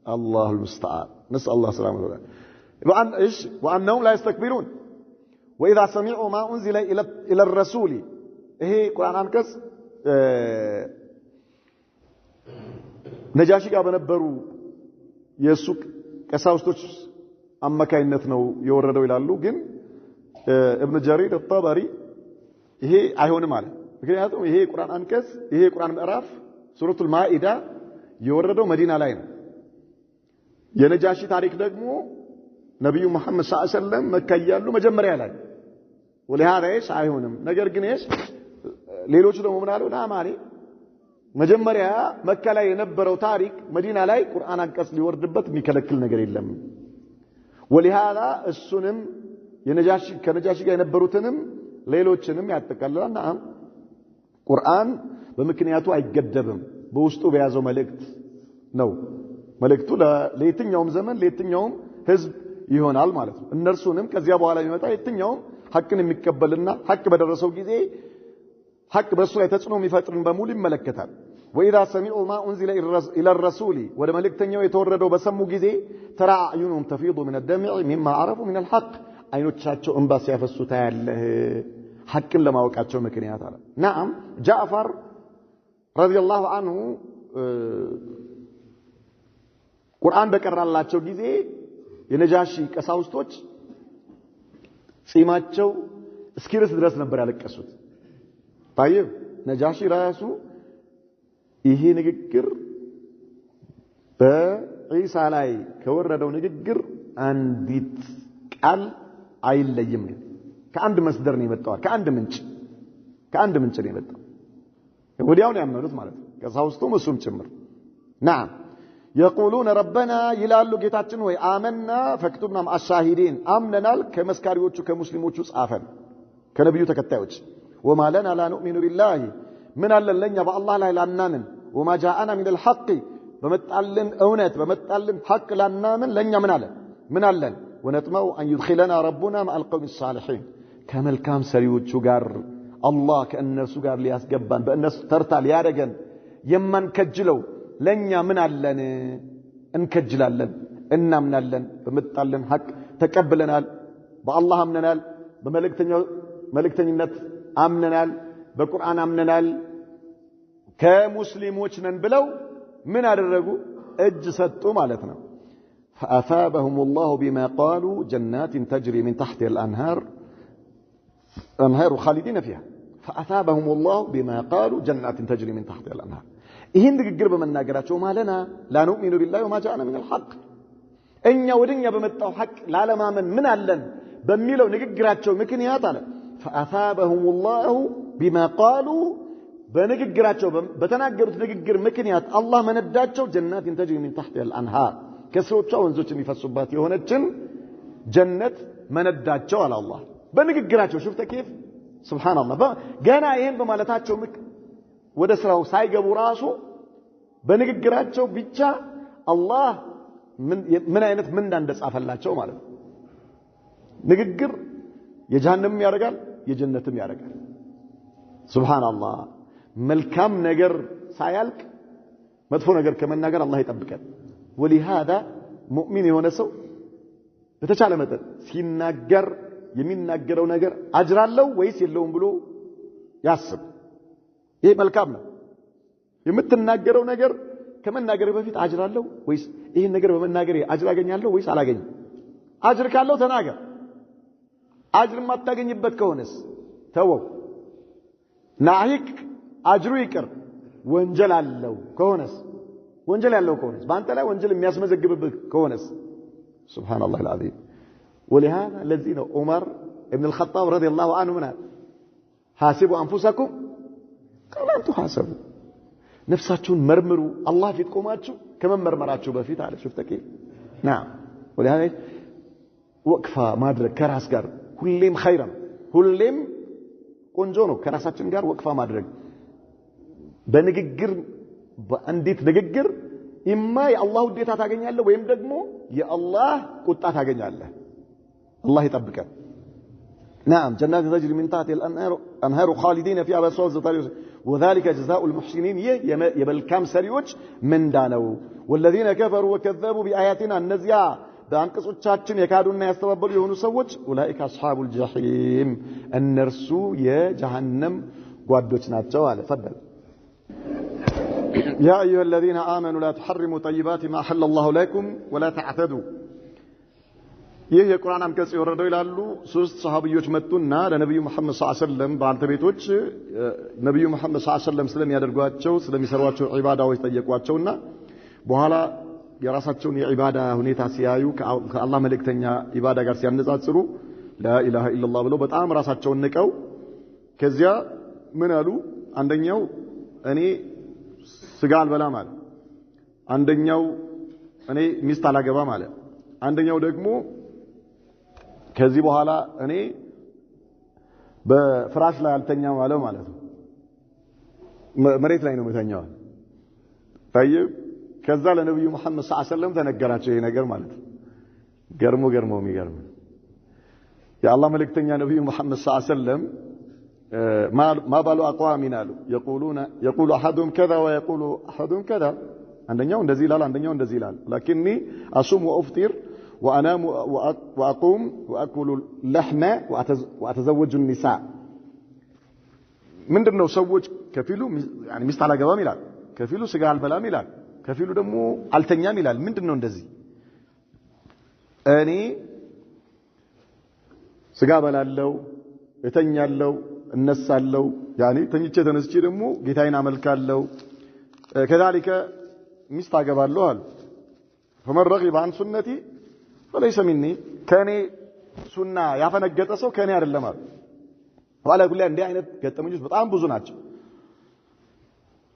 አላሁ المستعان نسأل الله السلامة والعافية وأنهم لا يستكبرون وإذا سمعوا ما أنزل إلى الرسول ይሄ ቁርአን አንቀጽ ነጃሺ ጋር በነበሩ የሱ ቀሳውስቶች አማካይነት ነው የወረደው ይላሉ። ግን ኢብኑ ጀሪር አጣበሪ ይሄ አይሆንም አለ። ምክንያቱም ይሄ ቁርአን አንቀጽ ይሄ ቁርአን ምዕራፍ ሱረቱል ማኢዳ የወረደው መዲና ላይ ነው። የነጃሺ ታሪክ ደግሞ ነብዩ መሐመድ ሰለላሁ ዐለይሂ ወሰለም መካ ያሉ መጀመሪያ ላይ ወለሃዳ አይሆንም። ነገር ግን ሌሎቹ ደግሞ ምን አሉ? ናማኒ መጀመሪያ መካ ላይ የነበረው ታሪክ መዲና ላይ ቁርአን አንቀጽ ሊወርድበት የሚከለክል ነገር የለም። ወለሃዳ እሱንም የነጃሺ ከነጃሺ ጋር የነበሩትንም ሌሎችንም ያጠቃልላልና ቁርአን በምክንያቱ አይገደብም። በውስጡ በያዘው መልእክት ነው። መልእክቱ ለየትኛውም ዘመን ለየትኛውም ህዝብ ይሆናል ማለት ነው። እነርሱንም ከዚያ በኋላ የሚመጣ የትኛውም ሐቅን የሚቀበልና ሐቅ በደረሰው ጊዜ ሐቅ በሱ ላይ ተጽዕኖ የሚፈጥርን በሙሉ ይመለከታል። وإذا سمعوا ما أنزل إلى الرسول ወደ መልእክተኛው የተወረደው በሰሙ ጊዜ ترى أعينهم تفيض من الدمع مما عرفوا من الحق አይኖቻቸው እንባ ሲያፈሱ ታያለህ ሐቅን ለማወቃቸው ምክንያት አለ። نعم ጃዕፈር رضي الله عنه ቁርአን በቀራላቸው ጊዜ የነጃሺ ቀሳውስቶች ጺማቸው እስኪርስ ድረስ ነበር ያለቀሱት። طيب ነጃሺ ራሱ ይሄ ንግግር በኢሳ ላይ ከወረደው ንግግር አንዲት ቃል አይለይም። ከአንድ መስደር ነው የመጣው፣ ከአንድ ምንጭ ነው የመጣው። ወዲያው ነው ያመኑት ማለት ነው ቀሳውስቱም እሱም ጭምር። نعم يقولون ربنا ይላሉ ጌታችን ወይ አመና ፈክቱብና ማአሻሂዲን አምነናል ከመስካሪዎቹ ከሙስሊሞቹ ጻፈን ከነብዩ ተከታዮች وما لنا لا نؤمن بالله من አለን ለኛ በአላህ ላይ ላናምን وما جاءنا من الحق በመጣልን እውነት በመጣልን ሐቅ ላናምን ለኛ ምን አለን ونطمع أن يدخلنا ربنا مع القوم الصالحين ከመልካም ሰሪዎቹ ጋር አላህ ከእነሱ ጋር ሊያስገባን በእነሱ ተርታ ሊያደርገን የማንከጅለው ለኛ ምን አለን እንከጅላለን እናምናለን በመጣልን ሐቅ ተቀብለናል በአላህ አምነናል በመልእክተኝነት አምነናል በቁርአን አምነናል ከሙስሊሞች ነን ብለው ምን አደረጉ እጅ ሰጡ ማለት ነው። فأثابهم الله بما قالوا جنات تجري من تحتها الأنهار خالدين فيها فأثابهم الله بما قالوا جنات تجري من تحتها الأنهار ይህን ንግግር በመናገራቸው ማለና لا نؤمن بالله وما جاءنا من الحق እኛ ወደኛ በመጣው ሐቅ ላለማመን ምን አለን በሚለው ንግግራቸው ምክንያት አለ فأثابهم الله بما قالوا በንግግራቸው በተናገሩት ንግግር ምክንያት አላህ መነዳቸው جنات تجري من تحتها الأنهار ከስሮቿ ወንዞች የሚፈሱባት የሆነችን ጀነት መነዳቸው አለ አላህ በንግግራቸው شفت كيف سبحان الله ገና ይሄን በማለታቸው ወደ ስራው ሳይገቡ ራሱ በንግግራቸው ብቻ አላህ ምን አይነት ምን እንደጻፈላቸው ማለት ነው። ንግግር የጀሃነም ያደርጋል የጀነትም ያደርጋል። ሱብሃንአላህ መልካም ነገር ሳያልቅ መጥፎ ነገር ከመናገር አላህ ይጠብቀን። ولهذا ሙእሚን የሆነ ሰው በተቻለ መጠን ሲናገር የሚናገረው ነገር አጅር አለው ወይስ የለውም ብሎ ያስብ። ይሄ መልካም ነው። የምትናገረው ነገር ከመናገር በፊት አጅር አለው ወይስ ይሄን ነገር በመናገር አጅር አገኛለሁ ወይስ አላገኝም? አጅር ካለው ተናገር። አጅር ማታገኝበት ከሆነስ ተወው። ናሂክ አጅሩ ይቅር ወንጀል አለው ከሆነስ ወንጀል ያለው ከሆነስ በአንተ ላይ ወንጀል የሚያስመዘግብብህ ከሆነስ ሱብሃንአላህ العظيم ولهذا الذين عمر ابن الخطاب رضي الله عنه منها حاسبوا انفسكم قبل ان تحاسبوا نفساችሁን መርምሩ አላህ ፊት ቆማችሁ ከመመርመራችሁ በፊት አለ شفت كيف نعم ولهذا وقفه ማድረግ ከራስ ጋር ሁሌም ኸይራ ሁሌም ቆንጆ ነው ከራሳችን ጋር ወቅፋ ማድረግ በንግግር በአንዲት ንግግር ኢማ የአላህ ውዴታ ታገኛለህ ወይም ደግሞ የአላህ ቁጣ ታገኛለህ አላህ ይጠብቀን نعم جنات تجري من تحتها الانهار خالدين فيها بأسوار وذلك جزاء المحسنين يبلكام سريوج من دانو والذين كفروا وكذبوا بآياتنا النزيا በአንቀጾቻችን የካዱና ያስተባበሉ የሆኑ ሰዎች ኡላኢከ አስሐቡል ጀሂም እነርሱ የጀሃነም ጓዶች ናቸው አለ ፈደል يا ايها الذين امنوا لا تحرموا طيبات ما احل الله لكم ولا تعتدوا ይህ የቁርአን አንቀጽ የወረደው ይላሉ ሶስት ሰሃቢዎች መጡና ለነብዩ መሐመድ ሰለላሁ ዐለይሂ ወሰለም ባልተቤቶች ነብዩ መሐመድ ሰለላሁ ዐለይሂ ወሰለም ስለሚያደርጓቸው ስለሚሰሯቸው ዒባዳዎች ጠየቋቸውና በኋላ የራሳቸውን የዒባዳ ሁኔታ ሲያዩ ከአላህ መልእክተኛ ዒባዳ ጋር ሲያነጻጽሩ ላኢላሃ ኢላላህ ብለው በጣም ራሳቸውን ንቀው ከዚያ ምን አሉ አንደኛው እኔ ስጋ አልበላም አለ አንደኛው እኔ ሚስት አላገባም አለ አንደኛው ደግሞ ከዚህ በኋላ እኔ በፍራሽ ላይ አልተኛም አለ ማለት ነው መሬት ላይ ነው መተኛው طيب ከዛ ለነብዩ መሐመድ ሰለላሁ ዐለይሂ ወሰለም ተነገራቸው ይሄ ነገር ማለት ነው ገርሞ የሚገርም የአላህ መልእክተኛ ነብዩ መሐመድ ሰለላሁ ዐለይሂ ወሰለም ما بالو اقوامنا يقول احدهم كذا ويقول احدهم كذا አንደኛው እንደዚህ ይላል አንደኛው እንደዚህ ይላል لكني اصوم وافطر وانام واقوم واكل اللحم واتزوج النساء ምንድነው ሰዎች ከፊሉ يعني ሚስት አላገባም ይላል ከፊሉ ስጋ አልበላም ይላል ከፊሉ ደግሞ አልተኛም ይላል ምንድነው እንደዚህ እኔ ስጋ በላለው እተኛለው እነሳለው ያኒ ተኝቼ ተነስቼ ደግሞ ጌታዬን አመልካለው كذلك ሚስት አገባለሁ አሉ فمن رغب عن سنتي فليس مني ከኔ ሱና ያፈነገጠ ሰው ከኔ አይደለም አሉ ወላ ኩላ እንዲህ አይነት ገጠመኞች በጣም ብዙ ናቸው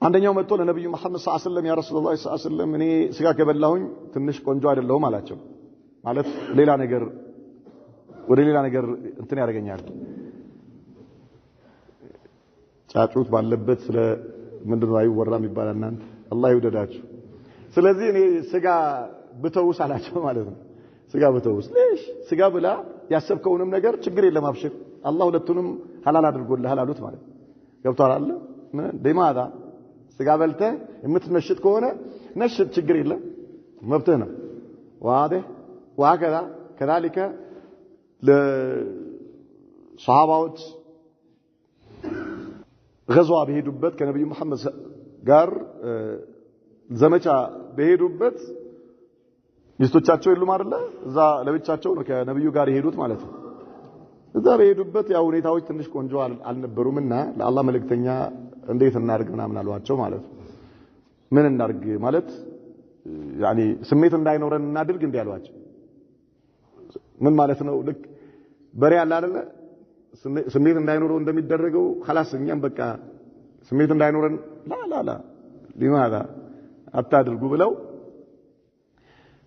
አንደኛው መጥቶ ለነብዩ መሐመድ ሰለላሁ ዐለይሂ ወሰለም ያ ረሱላህ ሰለላሁ ዐለይሂ ወሰለም እኔ ስጋ ከበላሁኝ ትንሽ ቆንጆ አይደለሁም አላቸው ማለት ሌላ ነገር ወደ ሌላ ነገር እንትን ያደርገኛል ጫጩት ባለበት ስለ ምንድነው አይወራም ይባላል እናንተ አላህ ይወደዳችሁ ስለዚህ እኔ ስጋ ብተውስ አላቸው ማለት ነው ስጋ ብተውስ ለሽ ስጋ ብላ ያሰብከውንም ነገር ችግር የለም አብሽር አላህ ሁለቱንም ሐላል አድርጎልሃል አሉት ማለት ገብቷል አይደል ለማዳ ስጋ በልተ የምትነሽት ከሆነ ነሽት ችግር የለም መብትህ ነው واضح وهكذا كذلك ለصحابዎች غزوه በሄዱበት ከነብዩ መሐመድ ጋር ዘመቻ በሄዱበት ሚስቶቻቸው የሉም አይደለ እዛ ለብቻቸው ነው ከነብዩ ጋር የሄዱት ማለት ነው እዛ በሄዱበት ያው ሁኔታዎች ትንሽ ቆንጆ አልነበሩምና ለአላህ መልእክተኛ እንዴት እናርግ ምናምን አሏቸው ማለት ነው ምን እናርግ ማለት ያኒ ስሜት እንዳይኖረን እናድርግ እንዴ አሏቸው ምን ማለት ነው ልክ በሬ አለ አይደለ ስሜት እንዳይኖረው እንደሚደረገው خلاص እኛም በቃ ስሜት እንዳይኖረን ላ لماذا አታድርጉ ብለው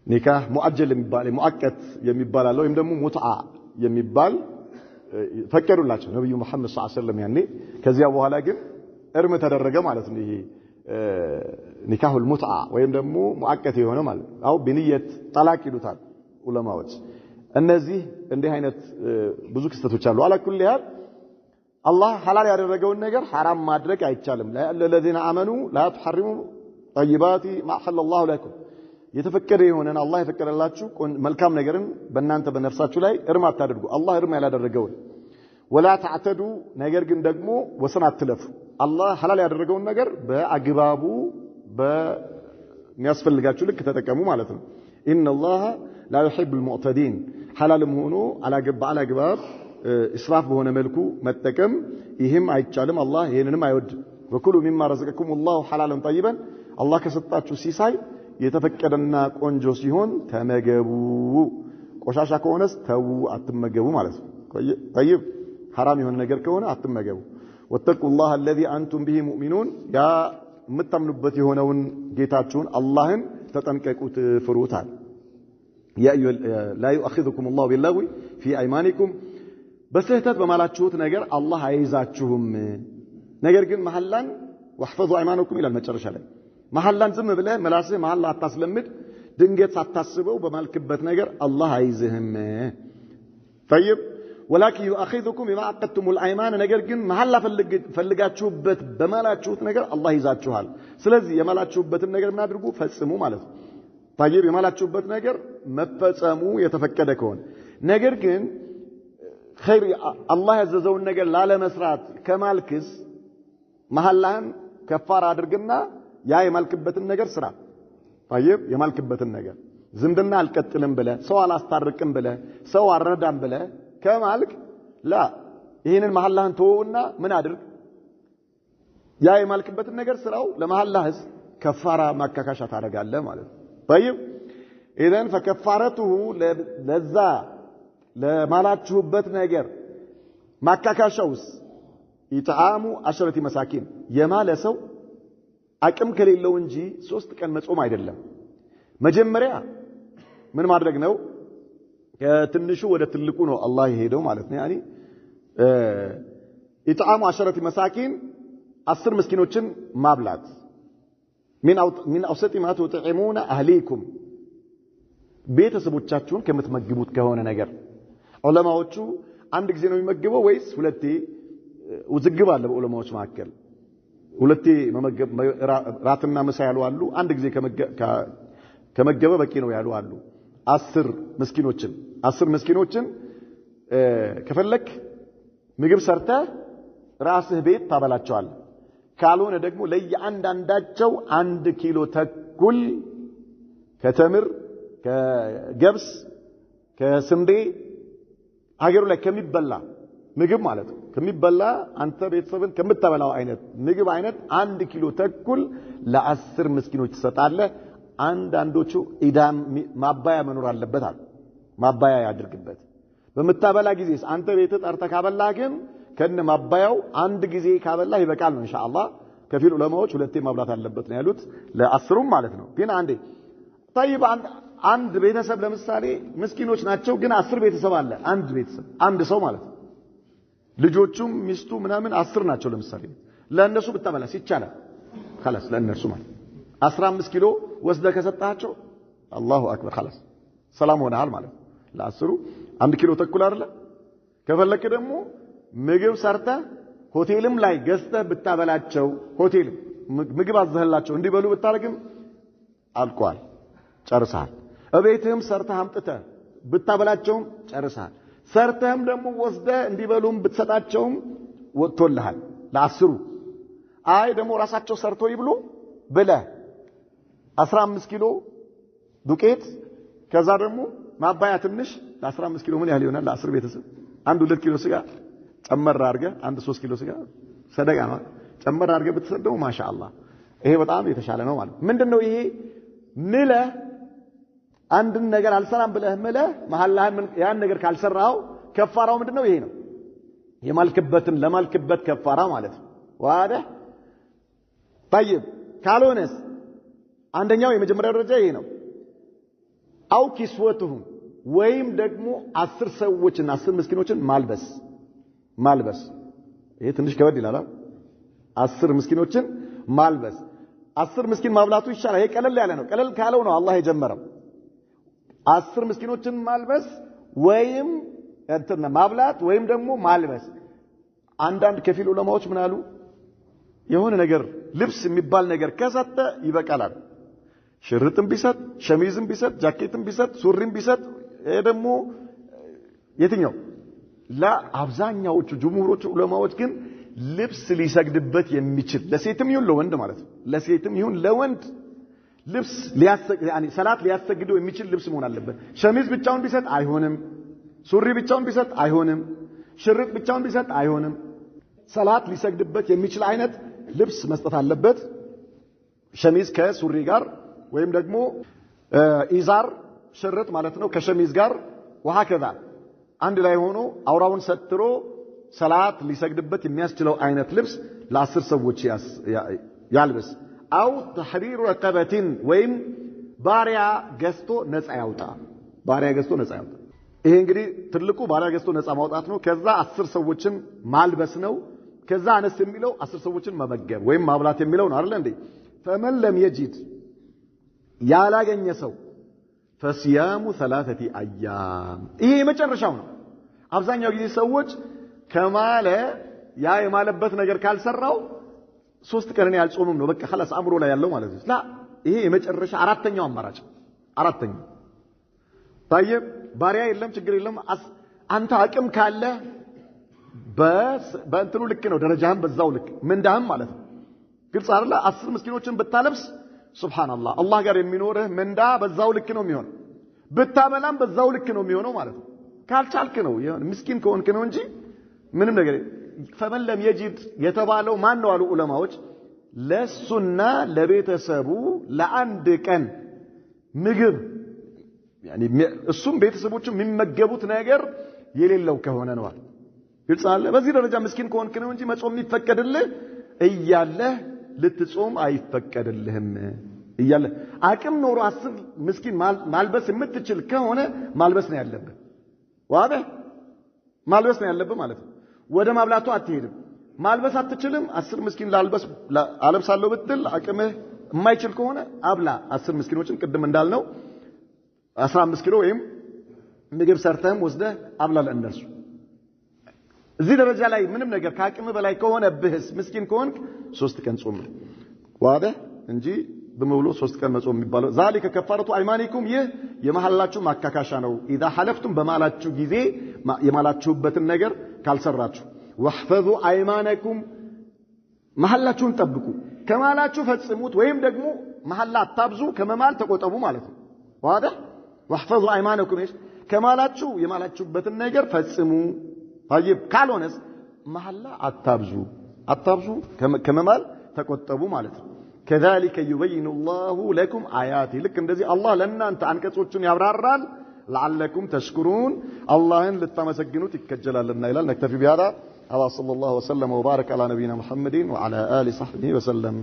ኒካህ ሙአጀል የሚባል ሙአቀት የሚባል አለ ወይም ደግሞ ሙትዓ የሚባል ፈቀዱላቸው ነብዩ መሐመድ ሰለላሁ ዐለይሂ ወሰለም ያኔ ከዚያ በኋላ ግን እርም ተደረገ ማለት ነው ይሄ ኒካሁል ሙትዓ ወይም ደግሞ ሙአቀት የሆነ ማለት አው በንየት ጠላቅ ይሉታል ዑለማዎች እነዚህ እንዲህ አይነት ብዙ ክስተቶች አሉ አላኩል ያህል አላህ ሐላል ያደረገውን ነገር حرام ማድረግ አይቻልም ለለذين آمنوا لا تحرموا طيبات ما حل الله لكم የተፈቀደ የሆነን አላህ የፈቀደላችሁ መልካም ነገርን በእናንተ በነፍሳችሁ ላይ እርም አታድርጉ አላህ እርም ያላደረገውን ولا تعتدوا ነገር ግን ደግሞ ወሰን አትለፉ አላህ ሐላል ያደረገውን ነገር በአግባቡ በሚያስፈልጋችሁ ልክ ተጠቀሙ ማለት ነው። ኢነላህ ላ ዩሂቡል ሙዕተዲን ሐላልም ሆኖ አላግባብ እስራፍ በሆነ መልኩ መጠቀም ይህም አይቻልም። አላህ ይሄንንም አይወድም። ወኩሉ ሚማ ረዘቀኩሙላሁ ሐላለን ጠይበን አላህ ከሰጣችሁ ሲሳይ የተፈቀደና ቆንጆ ሲሆን ተመገቡ፣ ቆሻሻ ከሆነስ ተው አትመገቡ ማለት ነው። ጠይብ ሐራም የሆነ ነገር ከሆነ አትመገቡ። ወተቁላህ الذي አንቱም به ሙእሚኑን ያ የምታምኑበት የሆነውን ጌታችሁን አላህን ተጠንቀቁት ፍሩታል። لا يؤاخذكم الله باللغو في ايمانكم በስህተት በማላችሁት ነገር አላህ አይዛችሁም። ነገር ግን መሐላን واحفظوا ايمانكم ይላል መጨረሻ ላይ። መሐላን ዝም ብለህ መላስህ መሐላ አታስለምድ። ድንገት ሳታስበው በማልክበት ነገር አላህ አይዝህም። طيب ولكن يؤاخذكم بما عقدتم الايمان ነገር ግን መሐላ ፈልጋችሁበት በማላችሁት ነገር አላህ ይዛችኋል። ስለዚህ የማላችሁበትን ነገር ምን አድርጉ? ፈጽሙ ማለት ነው። طيب የማላችሁበት ነገር መፈጸሙ የተፈቀደ ከሆነ ነገር ግን ኸይር አላህ ያዘዘውን ነገር ላለ መስራት ከማልክስ መሐላህን ከፋራ አድርግና ያ የማልክበትን ነገር ስራ። طيب የማልክበትን ነገር ዝምድና አልቀጥልም ብለ ሰው አላስታርቅም ብለ ሰው አረዳም ብለ ከማልክ ላ ይሄንን መሐላህን ተወውና ምን አድርግ? ያ የማልክበትን ነገር ስራው። ለመሐላህስ ከፋራ ማካካሻ ታደርጋለህ ማለት ነው። طيب اذا فكفارته ለዛ ለማላችሁበት ነገር ማካካሻውስ ኢጥዓሙ 10 መሳኪን የማለ ሰው አቅም ከሌለው እንጂ 3 ቀን መጾም አይደለም። መጀመሪያ ምን ማድረግ ነው? ከትንሹ ወደ ትልቁ ነው አላህ ይሄደው ማለት ነው። ያኒ ኢጥዓሙ 10 መሳኪን 10 ምስኪኖችን ማብላት من أوسط ما تطعمون أهليكم ቤተሰቦቻችሁን ከምትመግቡት ከሆነ ነገር ዑለማዎቹ አንድ ጊዜ ነው የሚመግበው ወይስ ሁለቴ? ውዝግብ አለ በዑለማዎች መካከል። ሁለቴ መመገብ ራትና ምሳ ያሉ አሉ። አንድ ጊዜ ከመገበ በቂ ነው ያሉ አሉ። 10 ምስኪኖችን ከፈለክ ምግብ ሰርተህ ራስህ ቤት ታበላቸዋለህ። ካልሆነ ደግሞ ለየአንዳንዳቸው 1 ኪሎ ተኩል ከተምር ከገብስ ከስንዴ ሀገሩ ላይ ከሚበላ ምግብ ማለት ነው ከሚበላ አንተ ቤተሰብን ከምትበላው አይነት ምግብ አይነት 1 ኪሎ ተኩል ለ10 ምስኪኖች ትሰጣለህ። አንዳንዶቹ ኢዳም ማባያ መኖር አለበት አለ። ማባያ ያድርግበት። በመታበላ ጊዜስ አንተ ቤት ጠርተህ ካበላህ ግን ከነ ማባያው 1 ጊዜ ካበላህ ይበቃል ነው ኢንሻአላህ። ከፊል ዑለማዎች ሁለቴ ማብላት አለበት ነው ያሉት ለ10ሩም ማለት ነው። ግን አንዴ طيب አንድ ቤተሰብ ለምሳሌ ምስኪኖች ናቸው ግን 10 ቤተሰብ አለ። አንድ ቤተሰብ አንድ ሰው ማለት ነው። ልጆቹም ሚስቱ ምናምን 10 ናቸው ለምሳሌ። ለእነሱ ብታበላስ ይቻላል። خلاص ለእነሱ ማለት 15 ኪሎ ወስደህ ከሰጣቸው አላሁ አክበር خلاص ሰላም ሆነሃል ማለት ነው። ለ10ሩ 1 ኪሎ ተኩል አይደለ? ከፈለክ ደግሞ ምግብ ሰርተህ ሆቴልም ላይ ገዝተህ ብታበላቸው ሆቴል ምግብ አዘህላቸው እንዲበሉ ብታረግም አልቋል ጨርሰሃል። እቤትህም ሰርተህ አምጥተህ ብታበላቸውም ጨርሰሃል። ሰርተህም ደግሞ ወስደህ እንዲበሉም ብትሰጣቸውም ወጥቶልሃል ለ10ሩ። አይ ደግሞ ራሳቸው ሰርቶ ይብሉ ብለህ 15 ኪሎ ዱቄት ከዛ ደግሞ ማባያ ትንሽ ለ15 ኪሎ ምን ያህል ይሆናል? ለ10 ቤተሰብ 1-2 ኪሎ ስጋ ጨመር አድርገህ 1-3 ኪሎ ስጋ ሰደቃ ነው ጨመር አድርገህ ብትሰደው ማሻአላህ ይሄ በጣም የተሻለ ነው ማለት ምንድነው? ይሄ ምለህ አንድን ነገር አልሰራም ብለህ ምለህ መሐላህን ያን ነገር ካልሰራው ከፋራው ምንድነው? ይሄ ነው ለማልክበት ከፋራ ማለት ነው። ዋዳህ طيب ካልሆነስ አንደኛው የመጀመሪያው ደረጃ ይሄ ነው። አው ኪስወቱሁም ወይም ደግሞ 10 ሰዎችን 10 ምስኪኖችን ማልበስ ይሄ ትንሽ ከበድ ይላል። 10 ምስኪኖችን ማልበስ 10 ምስኪን ማብላቱ ይሻላል። ይሄ ቀለል ያለ ነው። ቀለል ካለው ነው አላህ የጀመረው። 10 ምስኪኖችን ማልበስ ወይም እንትን ማብላት ወይም ደግሞ ማልበስ። አንዳንድ ከፊል ዑለማዎች ምን አሉ? የሆነ ነገር ልብስ የሚባል ነገር ከሰጠ ይበቃላል። ሽርጥም ቢሰጥ ሸሚዝም ቢሰጥ ጃኬትም ቢሰጥ ሱሪም ቢሰጥ ይሄ ደግሞ የትኛው ለአብዛኛዎቹ ጅምሁሮቹ ዑለማዎች ግን ልብስ ሊሰግድበት የሚችል ለሴትም ይሁን ለወንድ ማለት ነው ለሴትም ይሁን ለወንድ ልብስ ሰላት ሊያሰግደው የሚችል ልብስ መሆን አለበት ሸሚዝ ብቻውን ቢሰጥ አይሆንም ሱሪ ብቻውን ቢሰጥ አይሆንም ሽርጥ ብቻውን ቢሰጥ አይሆንም ሰላት ሊሰግድበት የሚችል አይነት ልብስ መስጠት አለበት ሸሚዝ ከሱሪ ጋር ወይም ደግሞ ኢዛር ሽርጥ ማለት ነው ከሸሚዝ ጋር ወሃከዛ አንድ ላይ ሆኖ አውራውን ሰትሮ ሰላት ሊሰግድበት የሚያስችለው አይነት ልብስ ለ10 ሰዎች ያልብስ አው ተህሪሩ ረቀበቲን ወይም ባሪያ ገዝቶ ነፃ ያውጣ ይሄ እንግዲህ ትልቁ ባሪያ ገዝቶ ነፃ ማውጣት ነው ከዛ 10 ሰዎችን ማልበስ ነው ከዛ አነስ የሚለው 10 ሰዎችን መመገብ ወይም ማብላት የሚለው ነው አይደል እንዴ فمن لم يجد ያላገኘ ሰው فصيام 3 ايام ይሄ መጨረሻው ነው አብዛኛው ጊዜ ሰዎች ከማለ ያ የማለበት ነገር ካልሰራው 3 ቀን ያልጾምም ነው በቃ خلاص አምሮ ላይ ያለው ማለት ነው ላ ይሄ የመጨረሻ አራተኛው አማራጭ አራተኛው طيب ባሪያ የለም ችግር የለም አንተ አቅም ካለ በእንትኑ ልክ ነው ደረጃህም በዛው ልክ ምንዳህም ማለት ነው ግልጽ አይደለ 10 ምስኪኖችን ብታለብስ ሱብሃንአላህ አላህ ጋር የሚኖርህ ምንዳ በዛው ልክ ነው የሚሆነው ብታበላም በዛው ልክ ነው የሚሆነው ማለት ነው ካልቻልክ ነው ምስኪን ከሆንክ ነው እንጂ ምንም ነገር فمن لم يجد የተባለው ማን ነው አሉ ዑለማዎች ለሱና ለቤተሰቡ ለአንድ ቀን ምግብ يعني እሱም ቤተሰቦቹ የሚመገቡት ነገር የሌለው ከሆነ ነው ግልጽ አለ በዚህ ደረጃ ምስኪን ከሆንክ ነው እንጂ መጾም ይፈቀድልህ እያለ ልትጾም አይፈቀድልህም እያለ አቅም ኖሮ 10 ምስኪን ማልበስ የምትችል ከሆነ ማልበስ ነው ያለብህ ዋበህ ማልበስ ነው ያለብህ ማለት ነው ወደ ማብላቱ አትሄድም ማልበስ አትችልም 10 ምስኪን ላልበስ አለብሳለሁ ብትል አቅምህ የማይችል ከሆነ አብላ 10 ምስኪኖችን ቅድም እንዳልነው 15 ኪሎ ወይም ምግብ ሰርተህም ወስደህ አብላ ለእነሱ እዚህ ደረጃ ላይ ምንም ነገር ከአቅም በላይ ከሆነብህስ ምስኪን ከሆንክ 3 ቀን ጾም ዋበህ እንጂ በመውሎ 3 ቀን መጾም የሚባለው ذلك كفاره ايمانكم ይህ የመሐላችሁ ማካካሻ ነው اذا حلفتم በማላችሁ ጊዜ የማላችሁበትን ነገር ካልሰራችሁ واحفظوا ايمانكم መሐላችሁን ጠብቁ ከማላችሁ ፈጽሙት ወይም ደግሞ መሐላ አታብዙ ከመማል ተቆጠቡ ማለት ነው ዋበህ واحفظوا ايمانكم ከማላችሁ የማላችሁበትን ነገር ፈጽሙ طيب ካልሆነስ መሐላ አታብዙ ከመማል ተቆጠቡ ማለት ነው كذلك يبين الله لكم آياته لك እንደዚህ አላህ ለእናንተ አንቀጾችን ያብራራል لعلكم تشكرون اللهን ልታመሰግኑት ይከጀላልና ይላል نكتفي بهذا صلى الله وسلم وبارك على نبينا محمد وعلى آله صحبه وسلم